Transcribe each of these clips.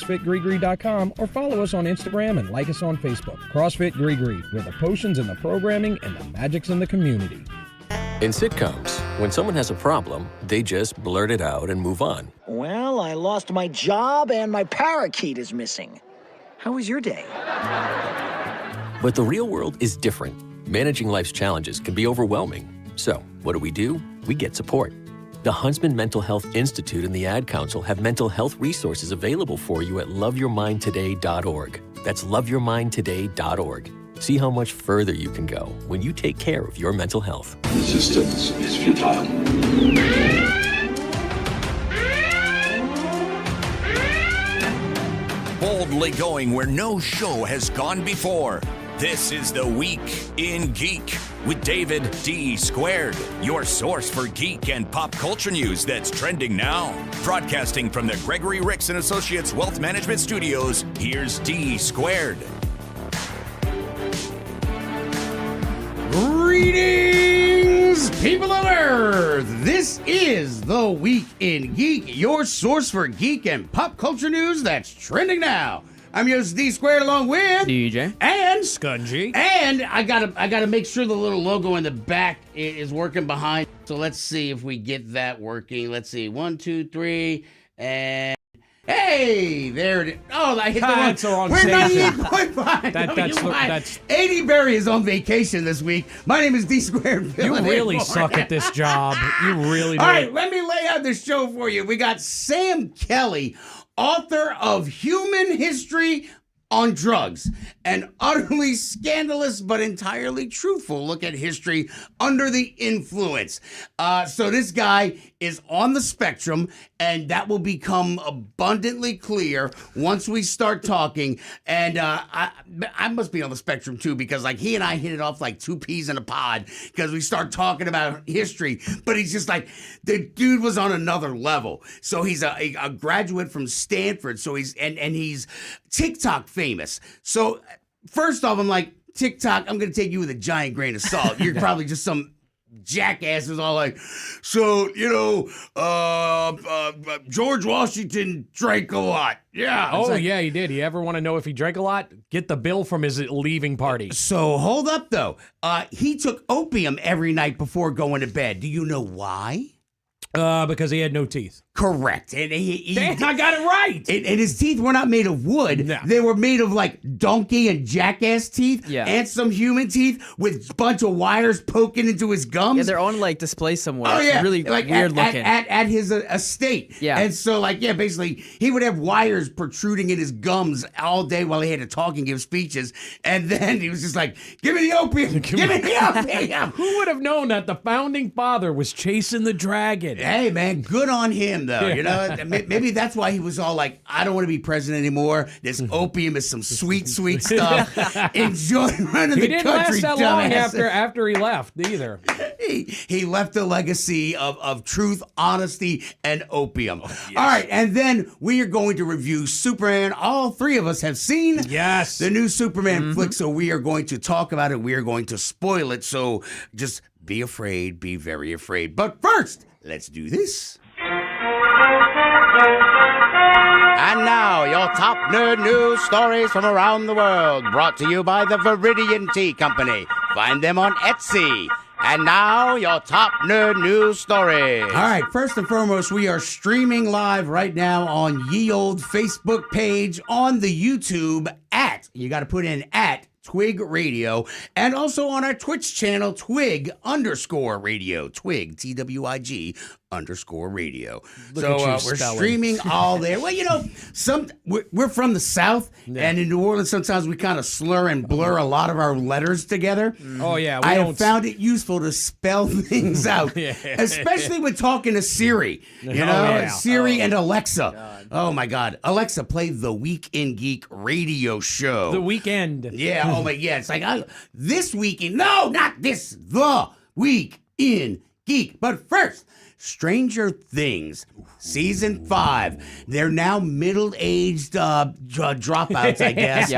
CrossFitGregory.com or follow us on Instagram and like us on Facebook. CrossFit Gregory, where the potion's in the programming and the magic's in the community. In sitcoms, when someone has a problem, they just blurt it out and move on. Well, I lost my job and my parakeet is missing. How was your day? But the real world is different. Managing life's challenges can be overwhelming. So, what do? We get support. The Huntsman Mental Health Institute and the Ad Council have mental health resources available for you at loveyourmindtoday.org. That's loveyourmindtoday.org. See how much further you can go when you take care of your mental health. Resistance is futile. Boldly going where no show has gone before. This is the Week in Geek with David D. Squared, your source for geek and pop culture news that's trending now. Broadcasting from the Gregory Ricks and Associates Wealth Management Studios, here's D. Squared. Greetings, people of Earth! This is the Week in Geek, your source for geek and pop culture news that's trending now. I'm your D Squared along with DJ and Scungy. And I gotta make sure the little logo in the back is working behind. So let's see if we get that working. Let's see, 1, 2, 3, and hey, there it is. Oh, I hit the wrong. We're 98.5. That's 80 Berry is on vacation this week. My name is D Squared. You really suck at this job. You really do. All right, let me lay out the show for you. We got Sam Kelly, author of Human History on Drugs, an utterly scandalous but entirely truthful look at history under the influence. So this guy is on the spectrum, and that will become abundantly clear once we start talking. And I must be on the spectrum too, because like he and I hit it off like two peas in a pod because we start talking about history. But he's just like, the dude was on another level. So he's a graduate from Stanford. So he's TikTok famous. So first off, I'm like, TikTok, I'm going to take you with a giant grain of salt. You're probably just some jackass who's all like, so, George Washington drank a lot. Yeah. Oh, like, yeah, he did. You ever want to know if he drank a lot? Get the bill from his leaving party. So hold up, though. He took opium every night before going to bed. Do you know why? Because he had no teeth. Correct. And Damn, I got it right. And his teeth were not made of wood. No. They were made of like donkey and jackass teeth and some human teeth with a bunch of wires poking into his gums. Yeah, they're on like display somewhere. Oh, yeah. It's really like weird looking. At his estate. Yeah. And so basically he would have wires protruding in his gums all day while he had to talk and give speeches. And then he was just like, give me the opium. Give me the opium. Who would have known that the founding father was chasing the dragon? Hey, man, good on him, though. You know, maybe that's why he was all like, I don't want to be president anymore. This opium is some sweet, sweet stuff. Enjoy running the country, He didn't last that long dumbass. after he left, either. He left a legacy of truth, honesty, and opium. Oh, yes. All right, and then we are going to review Superman. All three of us have seen the new Superman flick, so we are going to talk about it. We are going to spoil it, so just be afraid, be very afraid. But first, let's do this. And now, your top nerd news stories from around the world, brought to you by the Viridian Tea Company. Find them on Etsy. And now, your top nerd news stories. All right, first and foremost, we are streaming live right now on ye old Facebook page, on the YouTube you got to put in Twig Radio, and also on our Twitch channel, Twig_radio. Twig, TWIG _radio. We're streaming all there. Well, we're from the South, and in New Orleans, sometimes we kind of slur and blur a lot of our letters together. Oh, yeah. I have found it useful to spell things out, especially when talking to Siri. Siri and Alexa. God. Oh, my God. Alexa, play the Week in Geek radio show. The Weekend. Yeah. Oh, my, yeah. It's like, this weekend. No, not this. The Week in Geek. But first, Stranger Things, Season 5. They're now middle-aged dropouts, I guess.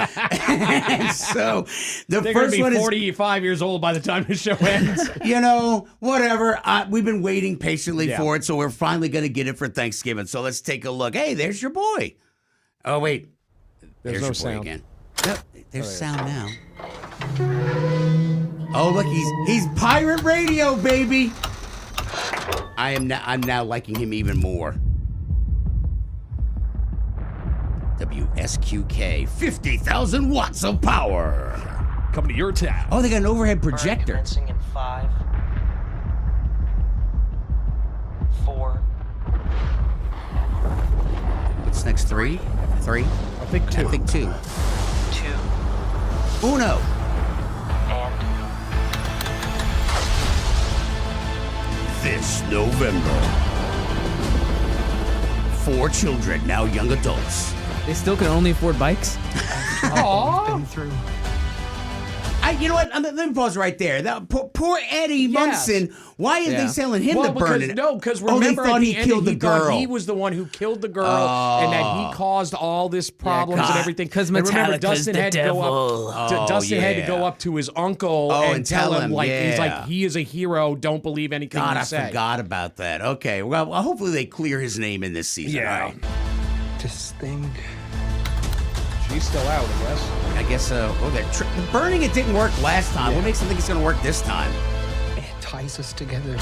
And so they're first one is 45 years old by the time the show ends. Whatever. We've been waiting patiently for it, so we're finally going to get it for Thanksgiving. So let's take a look. Hey, there's your boy. Oh wait, There's no your boy sound. again. Yep, there's sound now. Oh look, he's pirate radio, baby. I'm now liking him even more. WSQK, 50,000 watts of power. Coming to your town. Oh, they got an overhead projector. Commencing in 5, 4. What's next? 3? 3? I think 2. I think 2. 2 Uno. and This November. 4 children, now young adults. They still can only afford bikes. Aww. You know what? Let me pause right there. That poor Eddie Munson. Why are they selling him the burning? Because remember, they thought at the he end, killed the thought girl. he was the one who killed the girl, and that he caused all this problems and everything. Because remember, Metallica's Dustin the had to go up. Dustin had to go up to his uncle and tell him like he's like he is a hero. Don't believe anything God, you I say. forgot about that. Okay, well, hopefully they clear his name in this season. Yeah. All right. This thing. She's still out, I guess. I guess so. Burning it didn't work last time. What makes them think it's going to work this time? It ties us together.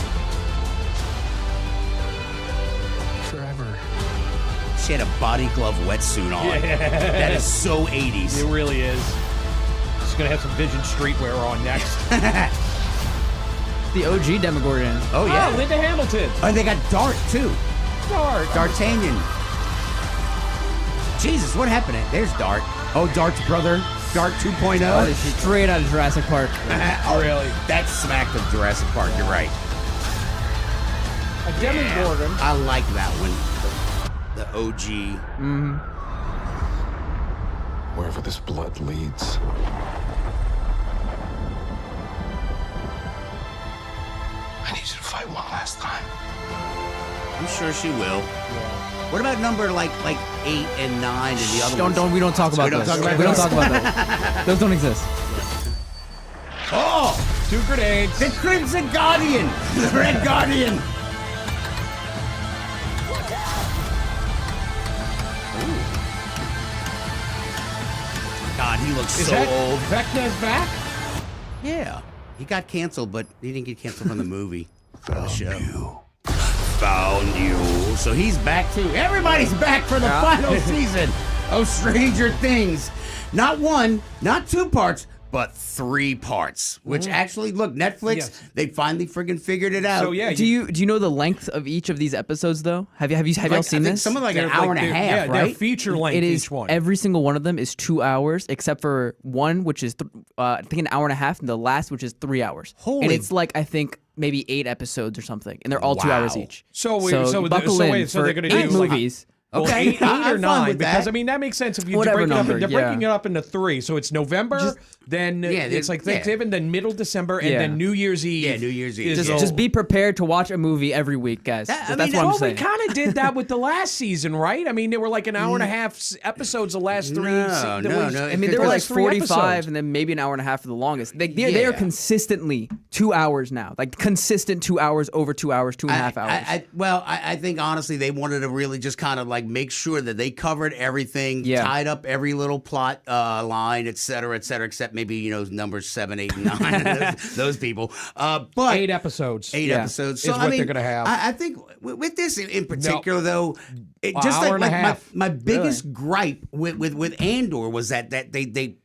Forever. She had a body glove wetsuit on. Yeah. That is so 80s. It really is. She's gonna have some Vision Streetwear on next. The OG Demogorgon. Oh, yeah. Oh, Linda Hamilton. Oh, they got Dart, too. Dart. D'Artagnan. Jesus, what happened? There's Dart. Oh, Dart's brother, Dart 2.0. That is straight out of Jurassic Park. Oh, really? That's smacked of Jurassic Park. You're right. A Demogorgon. I like that one. The OG. Mm-hmm. Wherever this blood leads. I need you to fight one last time. I'm sure she will. What about number like 8 and 9 and the other ones? We don't talk about those. We don't talk about those. Those don't exist. Oh! 2 grenades. The Crimson Guardian! The Red Guardian! God, he looks Is so that old. Vecna's back? Yeah. He got canceled, but he didn't get canceled from the movie. Or the show. Found you. So he's back too. Everybody's back for the final season of Stranger Things. Not 1, not 2 parts, but 3 parts. Which actually, look, Netflix, they finally friggin' figured it out. So yeah, Do you know the length of each of these episodes though? Have y'all seen this? Some of like an they're hour and a half, yeah, right? they're feature length It is each one. every single one of them is 2 hours, except for one which is I think an hour and a half, and the last which is 3 hours. And Holy- it's like I think maybe 8 episodes or something, and they're all 2 hours Wow. each. So buckle in so for they're gonna 8 do like- movies. Well, Okay, 8 I'm or fine 9 with because that. I mean that makes sense if you Whatever break it up. number, They're yeah. breaking it up into 3, so it's November, then it's like Thanksgiving, then middle December, and Yeah. then New Year's Eve. Yeah, New Year's Eve. is Just be prepared to watch a movie every week, guys. That- I That's mean, what I'm Well, we saying. kind of did that with the last season, right? I mean, there were like an hour and a half episodes the last 3. No. I mean, Because there were like last 3 45 episodes. and then maybe an hour and a half for the longest. They are Yeah. consistently 2 hours now. Like consistent 2 hours, over 2 hours, 2.5 hours. I think honestly they wanted to really just kind of like make sure that they covered everything, Yeah. tied up every little plot line, et cetera, except maybe numbers 7, 8, and 9. those people. But 8 episodes. 8 Yeah. episodes. Is what they're gonna have. I think with this in particular, though, just hour and a like half. my biggest gripe with Andor was that they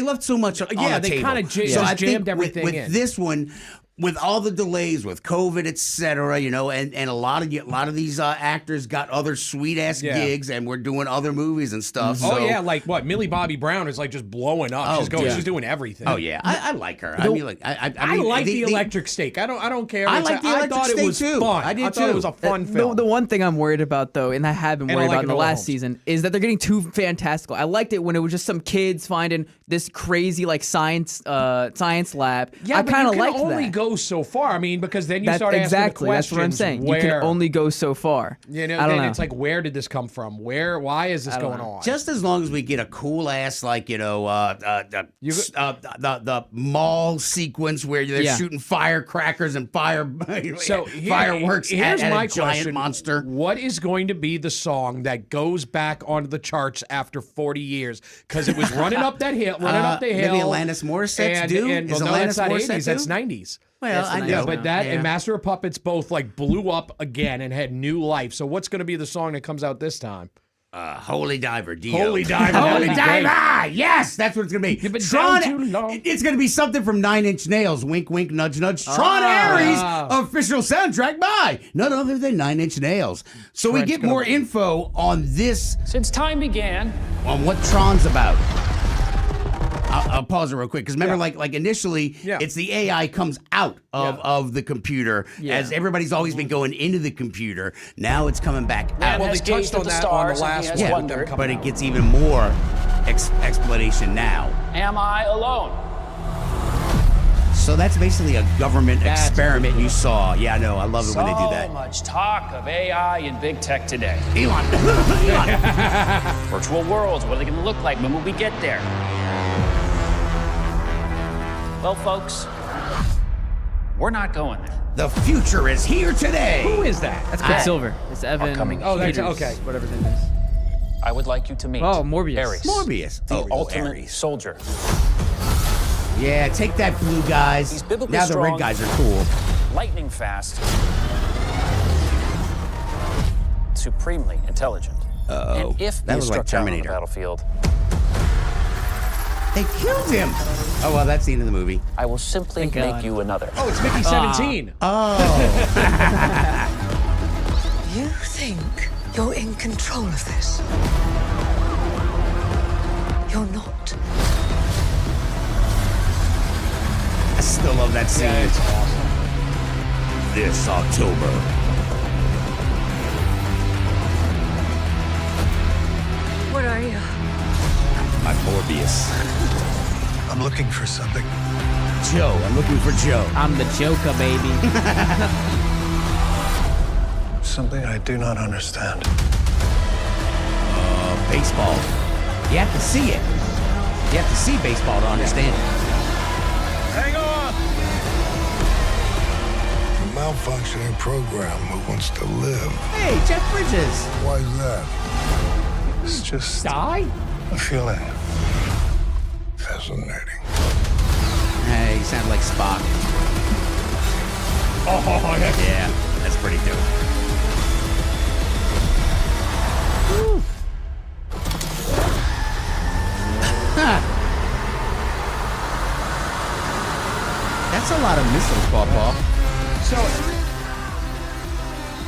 left so much on Yeah, the they table. kinda just So I think jammed everything with in. this one, with all the delays with COVID, et cetera, and a lot of these actors got other sweet ass gigs and we're doing other movies and stuff. Oh so, yeah, like what? Millie Bobby Brown is like just blowing up. Oh, yeah. She's doing everything. Oh yeah, I like her. I mean, like I mean, like the they- electric steak. I don't care. I It's like the I electric thought it steak, was too. fun. I did, thought it too. was a fun film. The one thing I'm worried about though, and I have been And I worried like about in the Enola last Holmes. season, is that they're getting too fantastical. I liked it when it was just some kids finding this crazy like science lab. Yeah, I but kind of you can liked only that. go go so far. I mean, because then you That's start asking exactly. the That's questions. what I'm saying. Where, You can only go so far. You know, I don't then know. it's like, where did this come from? Why is this going on? Just as long as we get a cool ass, like, the mall sequence where they're shooting firecrackers and fireworks here's at my a giant question. monster. What is going to be the song that goes back onto the charts after 40 years? Because it was running up that hill, Maybe Alanis Morissette's due? Well, no, that's not 80s, that's 90s. Well, I know. But that and Master of Puppets both like blew up again and had new life. So what's going to be the song that comes out this time? Holy Diver, Dio. Holy Diver. Holy Diver! Yes, that's what it's going to be. You've been Tron, down too long. it's going to be something from 9 Inch Nails. Wink, wink, nudge, nudge. Tron Ares, official soundtrack by none other than 9 Inch Nails. So we get more info on this. Since time began. On what Tron's about. I'll pause it real quick because remember, like initially, it's the AI comes out of the computer as everybody's always been going into the computer. Now it's coming back out. Well, they touched on that on the last one, but it gets even more explanation now. Am I alone? So that's basically a government experiment you saw. Yeah, I know. I love it when they do that. So much talk of AI and big tech today. Elon. Virtual worlds. What are they going to look like? When will we get there? Well, folks, we're not going there. The future is here today. Who is that? That's Quicksilver. It's Evan. That's okay. Whatever his name is. I would like you to meet Morbius. Ares, Morbius. the ultimate Ares. soldier. Yeah, take that, blue guys. He's biblically now the red strong, guys are cool. lightning fast, supremely intelligent. And if that he was struck like down on the Terminator. battlefield, They killed him. Oh, well, that's the end of the movie. I will simply make you another. Oh, it's Mickey 17. You think you're in control of this? You're not. I still love that scene. Yeah, it's awesome. This October. What are you? My Morbius. I'm looking for something. Joe. I'm looking for Joe. I'm the Joker, baby. Something I do not understand. Baseball. You have to see it. You have to see baseball to understand it. Hang on! A malfunctioning program who wants to live. Hey, Jeff Bridges. Why is that? It's just Die? a feeling. Fascinating. Hey, you sound like Spock. Oh, Yeah, that's pretty dope. That's a lot of missiles, Paw. So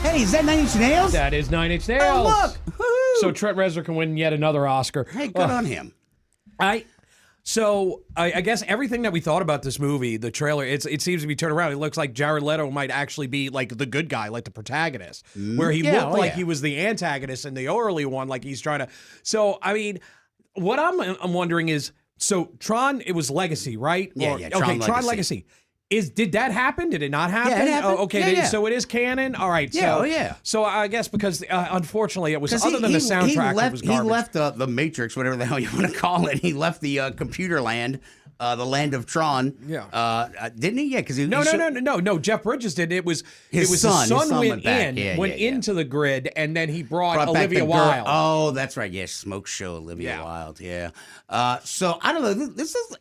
Hey, is that 9 Inch Nails? that is 9 Inch Nails. Oh, look. Woo-hoo. So Trent Reznor can win yet another Oscar. Hey, good on him. I guess everything that we thought about this movie, the trailer, it seems to be turned around. It looks like Jared Leto might actually be like the good guy, like the protagonist, where he looked like he was the antagonist in the early one, like he's trying to. So I mean, what I'm wondering is, so Tron, it was Legacy, right? Yeah, Tron Legacy. Did that happen? Did it not happen? Yeah, it happened. Oh, okay, Yeah. So it is canon. All right. Yeah, So, So I guess because unfortunately it was other than the soundtrack, it was garbage. He left the Matrix, whatever the hell you want to call it. He left the computer land, the land of Tron. Yeah. Didn't he? Yeah, because No. Jeff Bridges did. It was His the son. son His son went went back. in, Yeah, went yeah. into the grid, and then he brought back Olivia the girl. Wilde. Oh, that's right. Yes, Smoke Show, Olivia Wilde. Yeah. So I don't know. This is.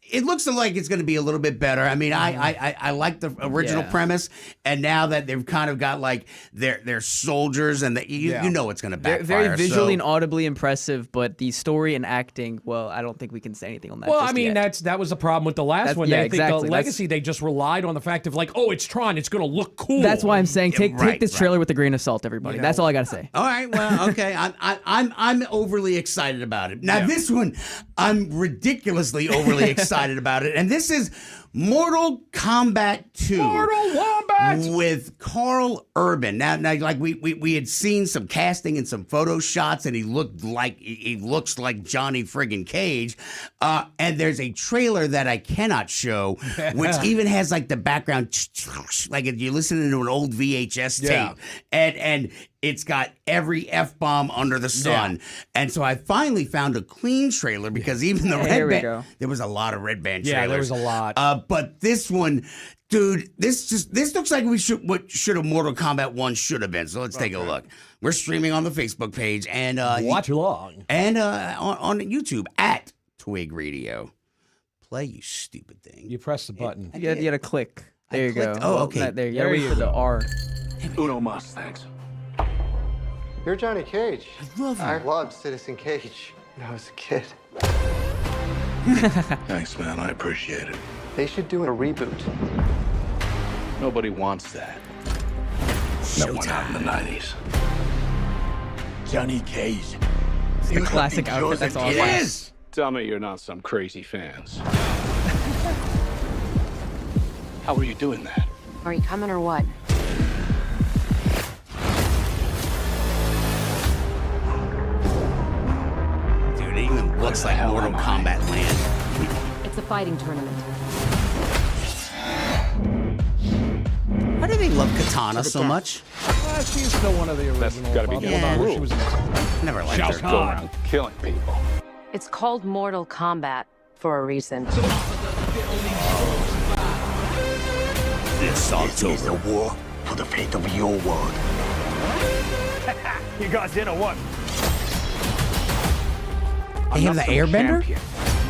It looks like it's going to be a little bit better. I mean, I like the original premise, and now that they've kind of got like their soldiers, and you know it's going to backfire. Very visually and audibly impressive, but the story and acting, well, I don't think we can say anything on that. Well, just I mean, yet. that was the problem with the last one. Yeah, They think exactly. the Legacy, they just relied on the fact of like, oh, it's Tron, it's going to look cool. That's why I'm saying take this right. trailer with a grain of salt, everybody. That's all I got to say. All right, well, okay. I'm overly excited about it. Now this one, I'm ridiculously overly excited about it, and this is Mortal Kombat 2. Mortal Wombat! With Carl Urban. Now like we had seen some casting and some photo shots, and he looks like Johnny friggin' Cage. And there's a trailer that I cannot show, which even has like the background, like if you're listening to an old VHS tape, and it's got every F-bomb under the sun. And so I finally found a clean trailer because even the Red Band, there was a lot of Red Band trailers. Yeah, there was a lot. But this one, dude, this looks like what should have Mortal Kombat 1 should have been. So let's take a look. We're streaming on the Facebook page and watch along. And on YouTube at Twig Radio. Play, you stupid thing. You press the button. You gotta click. There you go. Oh, okay. There you gotta wait for the R. Uno mas, thanks. You're Johnny Cage. I love you. I loved Citizen Cage when I was a kid. Thanks, man. I appreciate it. They should do a reboot. Nobody wants that. No one out in the 90s. Johnny Cage. The classic outfit. That's all. It is. Tell me you're not some crazy fans. How are you doing that? Are you coming or what? Dude, it even looks like Mortal Kombat Land. It's a fighting tournament. Why do they love Katana so much? She's still one of the original. That's gotta be Yeah. the rules. Never liked her. Go around killing people. It's called Mortal Kombat for a reason. This October. A war for the fate of your world. You guys in or what? They have the airbender?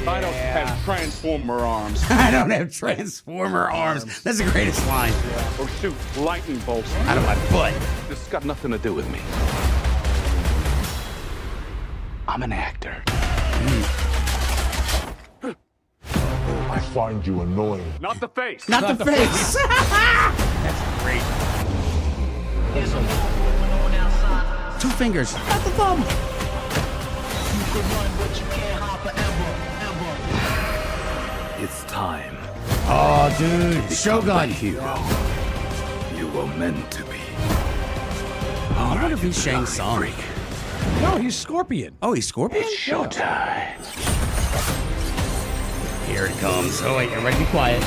I don't have transformer arms. I don't have transformer arms. That's the greatest line. Or shoot lightning bolts Out of my butt. This has got nothing to do with me. I'm an actor. I find you annoying. Not the face. Not the face. That's great. Two fingers. Not the thumb. It's time. Oh, dude. Shogun. Hero. You were meant to be. I wonder if he's Shang Tsung. No, he's Scorpion. Oh, he's Scorpion? Showtime. Here it comes. Oh, wait. Everybody be quiet.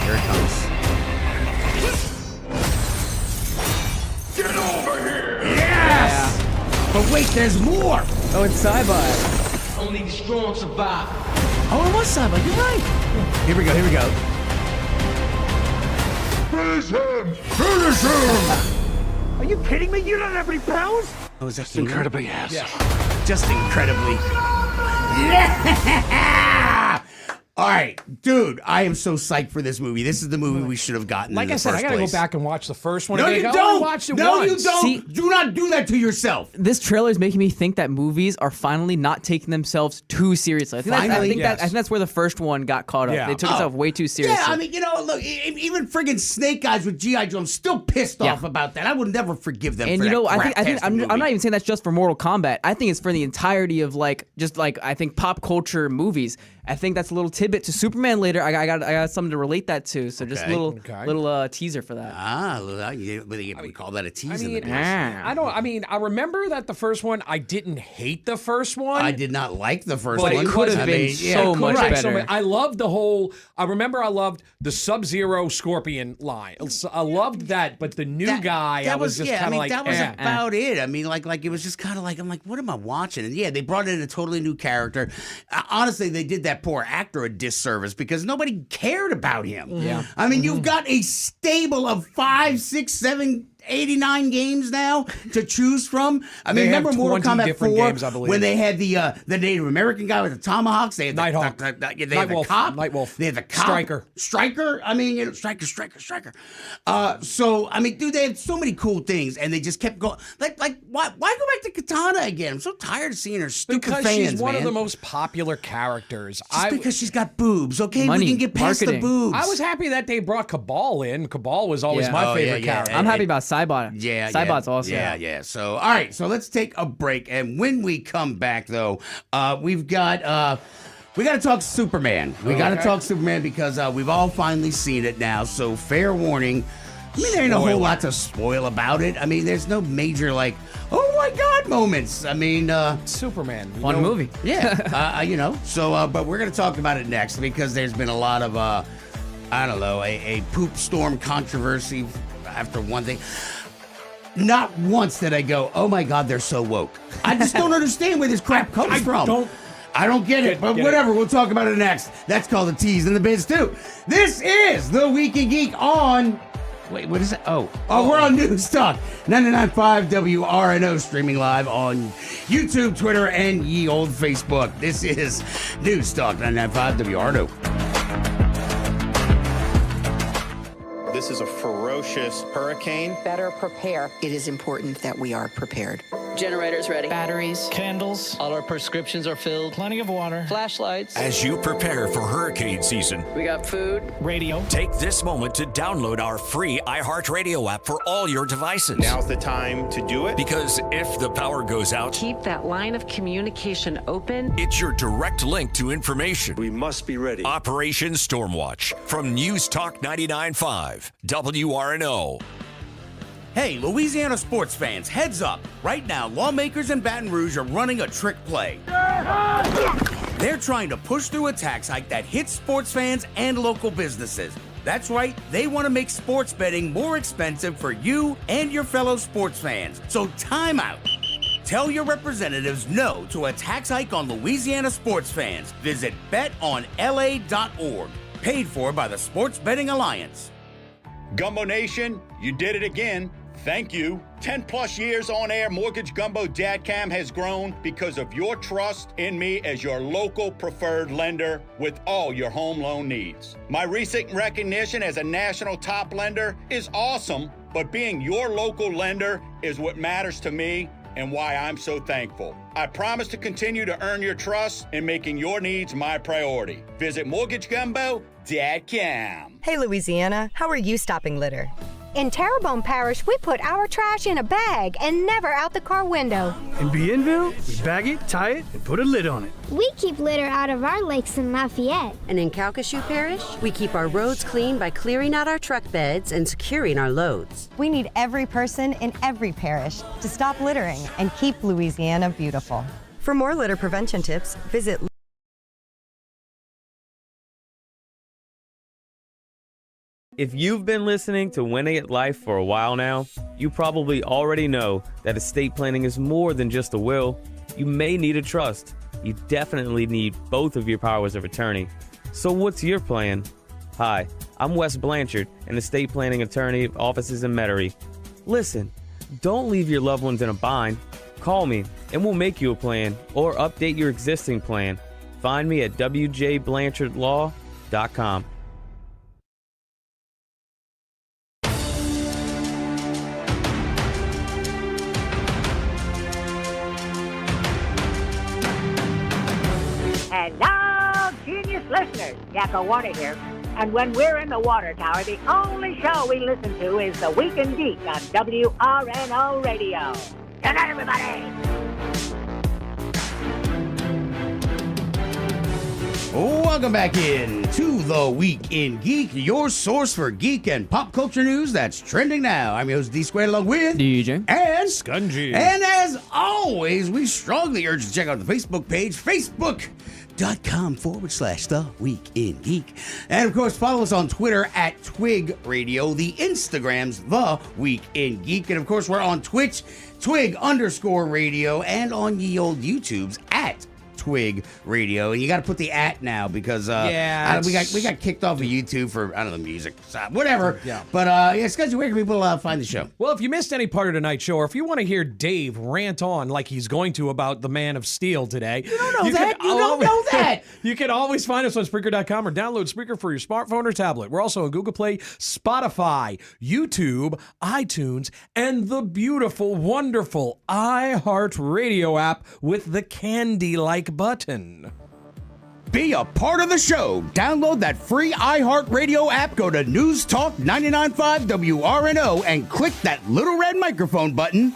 Here it comes. Get over here. Yes! Yeah. But wait, there's more. Oh, it's Cybot. Only the strong survive. Oh, it was Cybot. You're right. Here we go. Here we go. Finish him! Finish him! Are you kidding me? You don't have any powers? Oh, is that Just incredibly yes. Just incredibly. Yeah! All right, dude, I am so psyched for this movie. This is the movie we should have gotten. Like in I the said, I first gotta place. go back and watch the first one. No, again. you I don't. only watched it no, once. you don't. See- Do not do that to yourself. This trailer is making me think that movies are finally not taking themselves too seriously. I think, Finally? I think that's where the first one got caught up. Yeah. They took itself way too seriously. Yeah, I mean, look, even friggin' Snake Eyes with G.I. Joe, I'm still pissed off about that. I would never forgive them and for you that know, I think I'm crap-tastic not movie. even saying that's just for Mortal Kombat. I think it's for the entirety of I think pop culture movies. I think that's a little tidbit to Superman later. I got something to relate that to. So just a little teaser for that. We call that a tease I in mean, the past. I remember that the first one, I didn't hate the first one. I did not like the first But one. it could have been so much better. I loved the whole. I loved the Sub-Zero Scorpion line. I loved that, but the new guy, I was just kind of like, that was about it. I mean, like it was just kind of like, I'm like, what am I watching? And yeah, they brought in a totally new character. Honestly, they did that poor actor a disservice because nobody cared about him. Yeah. I mean, you've got a stable of 5, 6, 7, 89 games now to choose from. I mean, remember Mortal Kombat 4 games, I believe. when they had the Native American guy with the tomahawks? They had Nighthawk. they had the cop. Nightwolf. They had the cop. Striker. I mean, Striker. So, I mean, dude, they had so many cool things, and they just kept going. Like, why go back to Katana again? I'm so tired of seeing her stupid because fans, she's one man. of the most popular characters. Just because she's got boobs, okay? Money, we can get past marketing. the boobs. I was happy that they brought Cabal in. Cabal was always my favorite character. I'm happy about Cybot. Yeah, Cybot's awesome. Yeah. So, all right. So let's take a break, and when we come back, though, we've got We got to talk Superman. We got to talk Superman because we've all finally seen it now. So fair warning. I mean, there ain't a whole lot to spoil about it. I mean, there's no major like, oh my God moments. I mean, Superman. Fun movie. Yeah. So, but we're going to talk about it next because there's been a lot of, I don't know, a poop storm controversy after one thing. Not once did I go, oh my God, they're so woke. I just don't understand where this crap comes from. I don't get it, but whatever. We'll talk about it next. That's called the tease in the biz, too. This is the Week in Geek on... Wait, what is it? Oh, we're on News Talk 99.5 WRNO, streaming live on YouTube, Twitter, and ye old Facebook. This is News Talk 99.5 WRNO. This is a ferocious hurricane. Better prepare. It is important that we are prepared. Generators ready. Batteries. Candles. All our prescriptions are filled. Plenty of water. Flashlights. As you prepare for hurricane season, We got food. Radio. take this moment to download our free iHeartRadio app for all your devices. Now's the time to do it. Because if the power goes out, Keep that line of communication open. it's your direct link to information. We must be ready. Operation Stormwatch from News Talk 99.5 WRNO. Hey, Louisiana sports fans, heads up. Right now, lawmakers in Baton Rouge are running a trick play. They're trying to push through a tax hike that hits sports fans and local businesses. That's right, they want to make sports betting more expensive for you and your fellow sports fans. So time out. Tell your representatives no to a tax hike on Louisiana sports fans. Visit betonla.org. Paid for by the Sports Betting Alliance. Gumbo Nation, you did it again. Thank you. 10 plus years on air, Mortgage Gumbo Dadcam has grown because of your trust in me as your local preferred lender with all your home loan needs. My recent recognition as a national top lender is awesome, but being your local lender is what matters to me and why I'm so thankful. I promise to continue to earn your trust in making your needs my priority. Visit MortgageGumbo.com. Hey, Louisiana, how are you stopping litter? In Terrebonne Parish, we put our trash in a bag and never out the car window. In Bienville, we bag it, tie it, and put a lid on it. We keep litter out of our lakes in Lafayette. And in Calcasieu Parish, we keep our roads clean by clearing out our truck beds and securing our loads. We need every person in every parish to stop littering and keep Louisiana beautiful. For more litter prevention tips, visit If you've been listening to Winning at Life for a while now, you probably already know that estate planning is more than just a will. You may need a trust. You definitely need both of your powers of attorney. So what's your plan? Hi, I'm Wes Blanchard, an estate planning attorney, offices in Metairie. Listen, don't leave your loved ones in a bind. Call me and we'll make you a plan or update your existing plan. Find me at wjblanchardlaw.com. Hello, genius listeners. Yakko Warner here. And when we're in the water tower, the only show we listen to is The Week in Geek on WRNO Radio. Good night, everybody. Welcome back in to The Week in Geek, your source for geek and pop culture news that's trending now. I'm your host, D Squared, along with DJ and Scungy. And as always, we strongly urge you to check out the Facebook page, Facebook.com/The Week in Geek. And of course, follow us on Twitter at Twig Radio. The Instagram's The Week in Geek. And of course, we're on Twitch, Twig_radio, and on ye old YouTube's at Twig Radio. And you got to put the at now because we got kicked off of YouTube for, I don't know, music, whatever. Yeah. But yeah, Scudgy, where can people find the show? Well, if you missed any part of tonight's show, or if you want to hear Dave rant on like he's going to about the Man of Steel today, you don't know that. You can always find us on Spreaker.com or download Spreaker for your smartphone or tablet. We're also on Google Play, Spotify, YouTube, iTunes, and the beautiful, wonderful iHeartRadio app with the candy-like button. Be a part of the show. Download that free iHeartRadio app. Go to News Talk 99.5 WRNO and click that little red microphone button.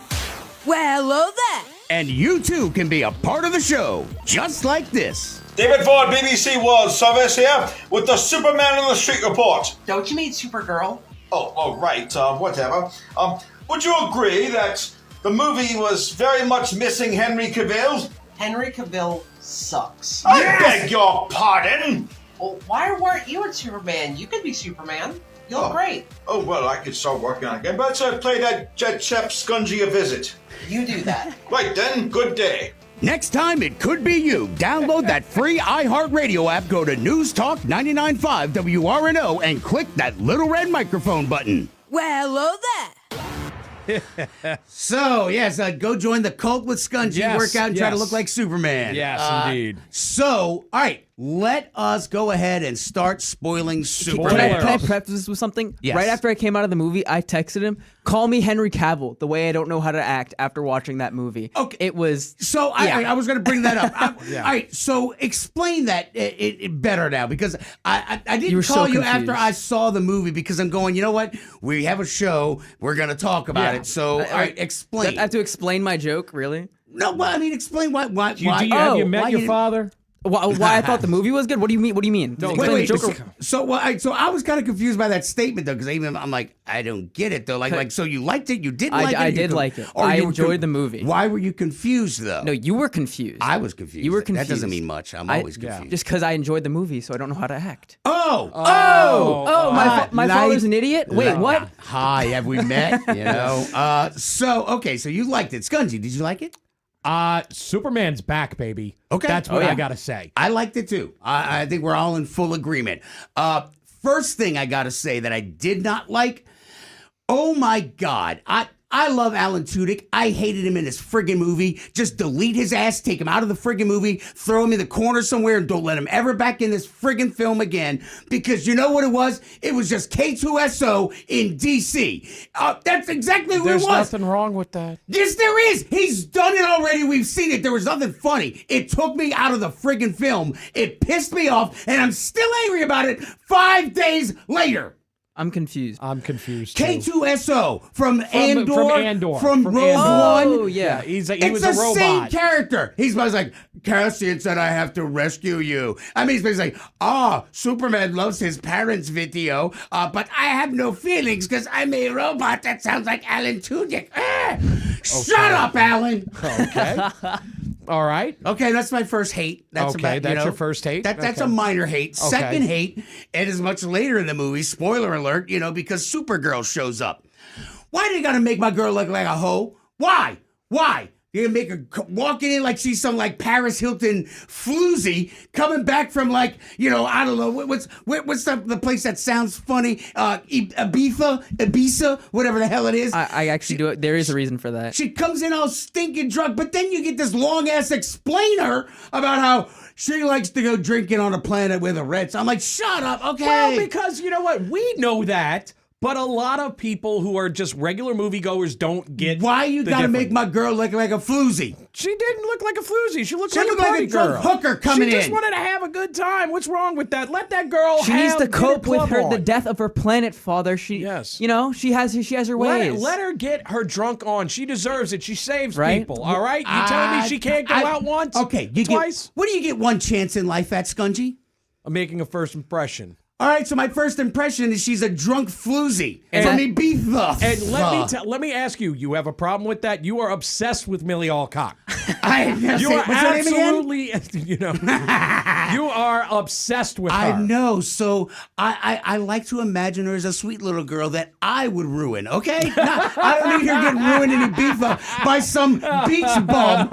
Well, hello there. And you too can be a part of the show, just like this. David Ford, BBC World Service here with the Superman on the Street report. Don't you mean Supergirl? Oh, right, whatever. Would you agree that the movie was very much missing Henry Cavill? Henry Cavill sucks. I beg your pardon? Well, why weren't you in Superman? You could be Superman. You look great. Oh, well, I could start working on it again, but play that chap Scungy a visit. You do that. Right then, good day. Next time, it could be you. Download that free iHeartRadio app, go to News Talk 99.5 WRNO, and click that little red microphone button. Well, hello there. So, yes, go join the cult with Scungy, work out and try to look like Superman. Yes, indeed. So, all right, let us go ahead and start spoiling Superman. Can I preface this with something? Yes. Right after I came out of the movie, I texted him, call me Henry Cavill, the way I don't know how to act after watching that movie. Okay. It was... So, I was going to bring that up. All right, so explain that it better now, because I didn't call you after I saw the movie, because I'm going, you know what? We have a show. We're going to talk about it. So, all right, explain. I have to explain my joke, really? No, well, I mean, explain why. Have you met your father? Why I thought the movie was good? What do you mean? What do you mean? No, wait. So I was kind of confused by that statement though, because I'm like, I don't get it though. Like, so you liked it? You didn't like it? I did like it. I enjoyed the movie. Why were you confused though? No, you were confused. I was confused. You were confused. That doesn't mean much. I'm always confused. Just because I enjoyed the movie, so I don't know how to act. My father's an idiot. Wait, what? Hi, have we met? You know. So you liked it, Scungy? Did you like it? Superman's back, baby. Okay. That's what I gotta say. I liked it too. I think we're all in full agreement. First thing I gotta say that I did not like, oh my God, I love Alan Tudyk. I hated him in this friggin' movie. Just delete his ass, take him out of the friggin' movie, throw him in the corner somewhere, and don't let him ever back in this friggin' film again. Because you know what it was? It was just K2SO in DC. That's exactly what it was. There's nothing wrong with that. Yes, there is. He's done it already. We've seen it. There was nothing funny. It took me out of the friggin' film. It pissed me off, and I'm still angry about it 5 days later. I'm confused. I'm confused. K2SO from Andor. From Rogue One. Oh, yeah. He was a robot. It's the same character. He's like, Cassian said I have to rescue you. I mean, he's like, Superman loves his parents' video, but I have no feelings because I'm a robot that sounds like Alan Tudyk. Shut up, Alan. Okay. All right. Okay, that's my first hate. That's your first hate? That's a minor hate. Okay. Second hate, and is much later in the movie, spoiler alert, because Supergirl shows up. Why do you gotta make my girl look like a hoe? Why? You're gonna make her walking in like she's some like Paris Hilton floozy coming back from I don't know, what's the place that sounds funny? Ibiza, whatever the hell it is. I actually do it. There is a reason for that. She comes in all stinking drunk, but then you get this long ass explainer about how she likes to go drinking on a planet with a Ritz. I'm like, shut up, okay. Well, because you know what? We know that. But a lot of people who are just regular moviegoers don't get why you gotta make my girl look like a floozy. She didn't look like a floozy. She looked like a party drunk girl. Hooker coming in. She just wanted to have a good time. What's wrong with that? Let that girl. She needs to cope with the death of her planet, Father. She has her ways. Let her get her drunk on. She deserves it. She saves people. All right. You telling me she can't go out once? Okay. Twice. What do you get one chance in life at, Scungy? I'm making a first impression. All right, so my first impression is she's a drunk floozy from Ibiza. And let me ask you, you have a problem with that? You are obsessed with Millie Alcock. You are absolutely, you are obsessed with her. I know, so I like to imagine her as a sweet little girl that I would ruin, okay? I don't need her getting ruined in Ibiza by some beach bum,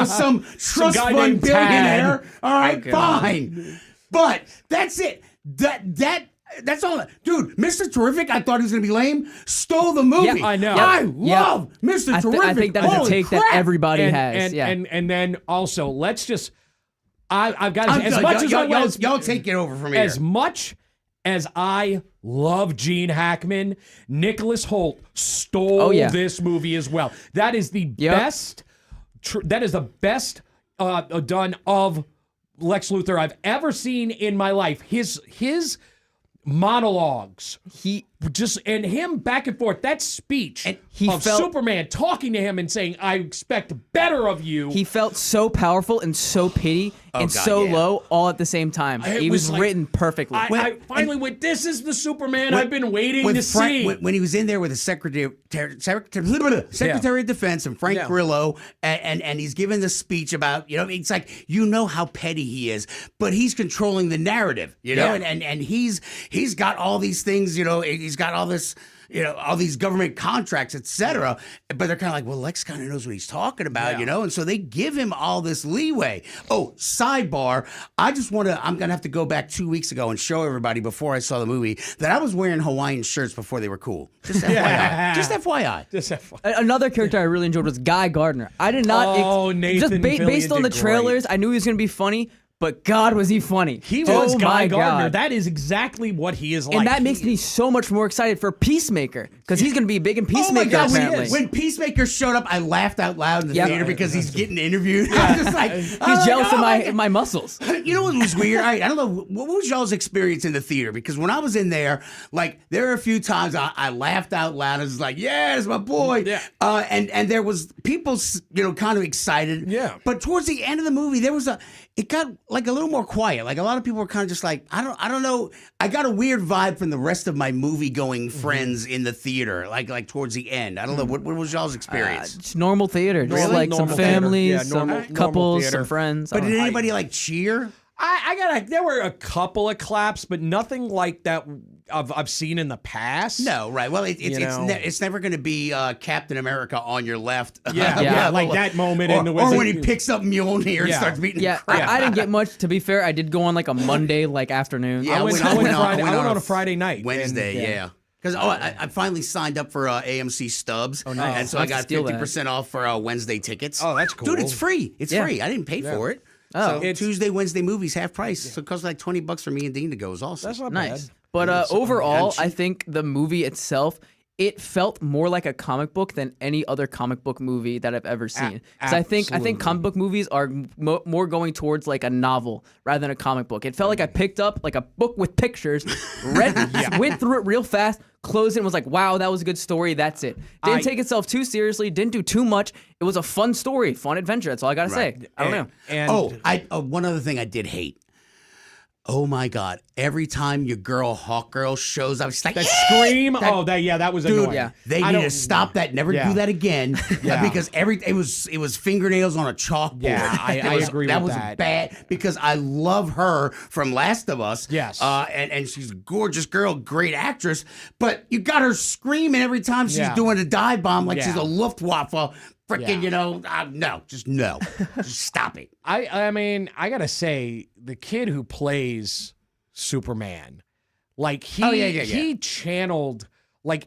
some trust fund billionaire. All right, fine. But that's it. That's all. Dude, Mr. Terrific, I thought he was going to be lame, stole the movie. Yeah, I know. I love Mr. Terrific. I think that is a take that everybody has. And then also, let's just, I've got to, as much as y'all take it over from here. As much as I love Gene Hackman, Nicholas Hoult stole this movie as well. That is the best, that is the best done of Lex Luthor I've ever seen in my life. His monologues, and him back and forth, that speech of Superman talking to him and saying, I expect better of you. He felt so powerful and so pity and low all at the same time. He was like, written perfectly. I finally went, this is the Superman I've been waiting to see. When he was in there with the Secretary of Defense and Frank Grillo, and he's giving the speech about, it's like, how petty he is, but he's controlling the narrative, and he's got all these things, he's got all this, all these government contracts, etc. But they're kind of like, well, Lex kind of knows what he's talking about, and so they give him all this leeway. Oh, sidebar, I'm going to have to go back 2 weeks ago and show everybody before I saw the movie that I was wearing Hawaiian shirts before they were cool. Just FYI. Just FYI. Another character I really enjoyed was Guy Gardner. I did not, Nathan based on the trailers, I knew he was going to be funny. But God, was he funny. He was Guy Gardner. That is exactly what he is like. And that makes me so much more excited for Peacemaker, because he's going to be big in Peacemaker, apparently. When Peacemaker showed up, I laughed out loud in the theater because he's getting interviewed. I was just like, he's jealous of my muscles. You know what was weird? I don't know, what was y'all's experience in the theater? Because when I was in there, there were a few times I laughed out loud. I was like, yeah, it's my boy. Yeah. And there was people, kind of excited. Yeah. But towards the end of the movie, it got a little more quiet. Like a lot of people were kind of just like, I don't know. I got a weird vibe from the rest of my movie going friends in the theater, like towards the end. I don't know. What was y'all's experience? It's normal theater. Just like some families, some couples, some friends. But did anybody cheer? There were a couple of claps, but nothing like that I've seen in the past. No, right. Well, it's never going to be Captain America on your left. Yeah, like that moment in the or when he picks up Mjolnir and starts beating the crap. I didn't get much. To be fair, I did go on a Monday afternoon. Yeah, I went on a Friday night. Wednesday, yeah. Because I finally signed up for AMC Stubs. Oh, nice. And so I got 50% off for Wednesday tickets. Oh, that's cool. Dude, it's free. It's free. I didn't pay for it. Oh, so Tuesday, Wednesday movies half price. So it costs like $20 for me and Dean to go. Is awesome. That's not nice. bad. But overall, I think the movie itself, it felt more like a comic book than any other comic book movie that I've ever seen. Because I think comic book movies are more going towards a novel rather than a comic book. It felt like I picked up a book with pictures, went through it real fast, closed it, and was like, wow, that was a good story. That's it. Didn't take itself too seriously. Didn't do too much. It was a fun story, fun adventure. That's all I gotta say. I don't know. And one other thing I did hate. Oh my God! Every time your girl Hawkgirl shows up, she's like that scream. That was annoying. Yeah. They need to stop that. Never do that again. Because it was fingernails on a chalkboard. Yeah, I agree with that. That was bad because I love her from Last of Us. Yes. And she's a gorgeous girl, great actress. But you got her screaming every time she's doing a dive bomb like she's a Luftwaffe. Freaking, no, just stop it. I mean, I gotta say, the kid who plays Superman, he channeled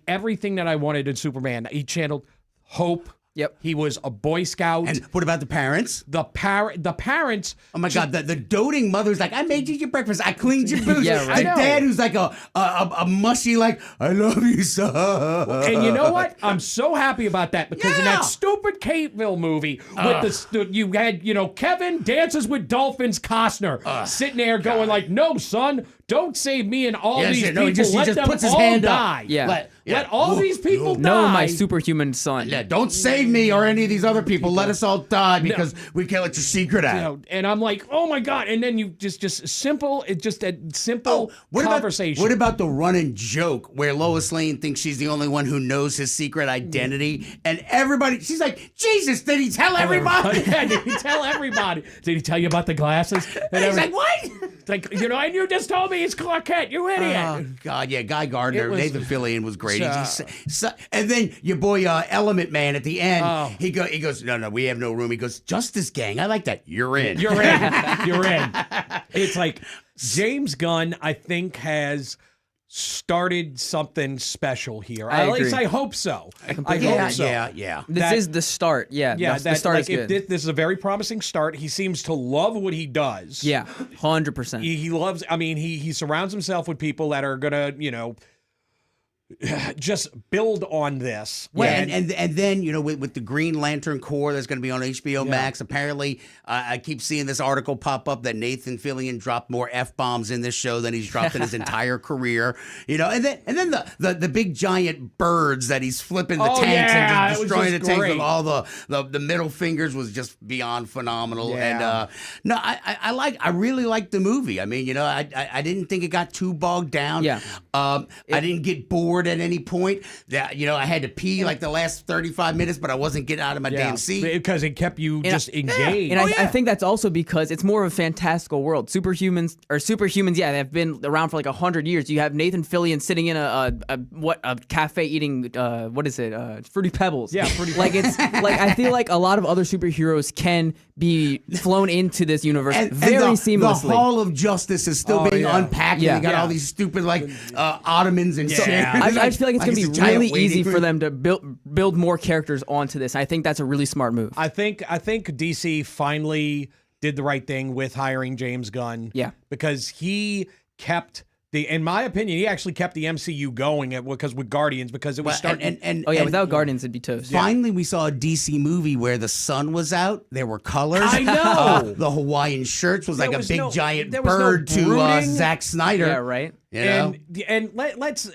everything that I wanted in Superman. He channeled hope. Yep. He was a Boy Scout. And what about the parents? The parents. Oh my God, the doting mother's like, I made you your breakfast. I cleaned your boots. Yeah, right. The dad who's like a mushy, I love you, son. And you know what? I'm so happy about that because in that stupid Cateville movie with you had, Kevin Dances with Dolphins Costner sitting there going no, son, don't save me and all these people. He just them puts his all hand die. up. Yeah. Let all these people die. No, my superhuman son. Yeah, don't save me or any of these other people. Let us all die because we can't let your secret out. And I'm like, oh my God. And then you just simple conversation. What about the running joke where Lois Lane thinks she's the only one who knows his secret identity? And everybody, she's like, Jesus, did he tell everybody? Yeah, did he tell everybody? Did he tell you about the glasses? And he's like, what? And you just told me it's Clark Kent, you idiot. Oh, God, yeah, Guy Gardner, Nathan Fillion was great. And then your boy Element Man at the end, he goes, no, we have no room. He goes, Justice Gang, I like that. You're in. You're in. You're in. It's like James Gunn, I think, has started something special here. At least I hope so. I hope so. Yeah. This is the start. Yeah, the start is good. This is a very promising start. He seems to love what he does. Yeah, 100%. He loves, he surrounds himself with people that are going to, just build on this. And then, you know, with the Green Lantern Corps that's going to be on HBO Max, apparently I keep seeing this article pop up that Nathan Fillion dropped more F-bombs in this show than he's dropped in his entire career. You know, and then the big giant birds that he's flipping the tanks and just destroying the tanks with all the middle fingers was just beyond phenomenal. And I really liked the movie. I mean, you know, I didn't think it got too bogged down. I didn't get bored at any point. That, you know, I had to pee like the last 35 minutes, but I wasn't getting out of my damn seat because it kept you just engaged. And I think that's also because it's more of a fantastical world. Superhumans, they have been around for like 100 years. You have Nathan Fillion sitting in a cafe eating Fruity Pebbles. Yeah, Fruity Pebbles. Like it's like I feel like a lot of other superheroes can be flown into this universe seamlessly. The Hall of Justice is still being unpacked. And they got all these stupid ottomans and shit. I feel like it's going to be really easy for them to build more characters onto this. I think that's a really smart move. I think DC finally did the right thing with hiring James Gunn. Yeah. Because he kept in my opinion, he actually kept the MCU going with Guardians because it was starting. Without Guardians, it'd be toast. Finally, we saw a DC movie where the sun was out. There were colors. I know. The Hawaiian shirts was like a big giant bird to Zack Snyder. Yeah, right. You know? And let's.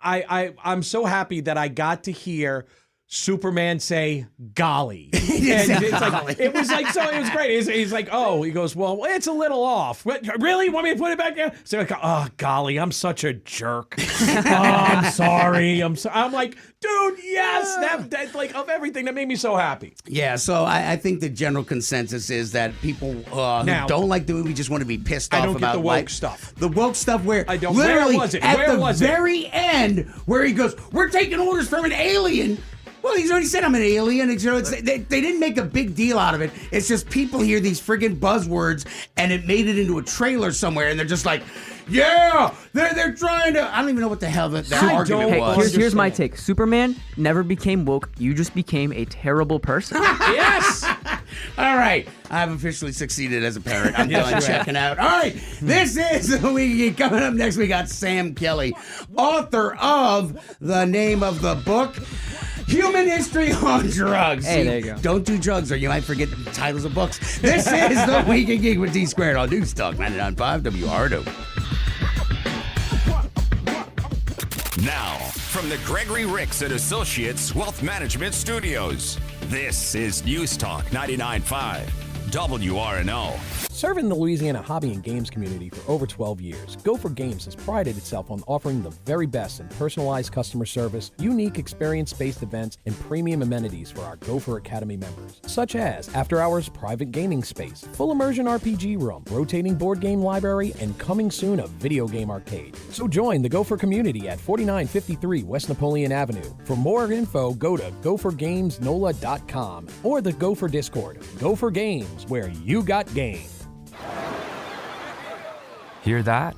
I'm so happy that I got to hear Superman say golly. It was great. He's like, oh, he goes, well, it's a little off. Really? Want me to put it back down? So like, oh, golly, I'm such a jerk. I'm sorry. I'm like, dude, yes. That like of everything, that made me so happy. Yeah, so I think the general consensus is that people who don't like the movie just want to be pissed off about the woke stuff. The woke stuff where I don't. literally Where was it? at the very end where he goes, we're taking orders from an alien. Well, he's already said I'm an alien. You know, they didn't make a big deal out of it. It's just people hear these friggin' buzzwords, and it made it into a trailer somewhere, and they're just like, yeah, they're trying to. I don't even know what the hell their argument was. Here's my take. Superman never became woke. You just became a terrible person. Yes. All right. I've officially succeeded as a parent. I'm done checking out. All right. This is the Week of Geek. Coming up next, we got Sam Kelly, author of the name of the book, Human History on Drugs. Hey, there you go. Don't do drugs or you might forget the titles of books. This is the Week of Geek with D Squared on News Talk 99.5 WRDO. Now, from the Gregory Ricks and Associates Wealth Management Studios, this is News Talk 99.5 WRNO. Serving the Louisiana hobby and games community for over 12 years, Gopher Games has prided itself on offering the very best in personalized customer service, unique experience-based events, and premium amenities for our Gopher Academy members, such as after-hours private gaming space, full immersion RPG room, rotating board game library, and coming soon a video game arcade. So join the Gopher community at 4953 West Napoleon Avenue. For more info, go to gophergamesnola.com or the Gopher Discord. Gopher Games, where you got game. Hear that?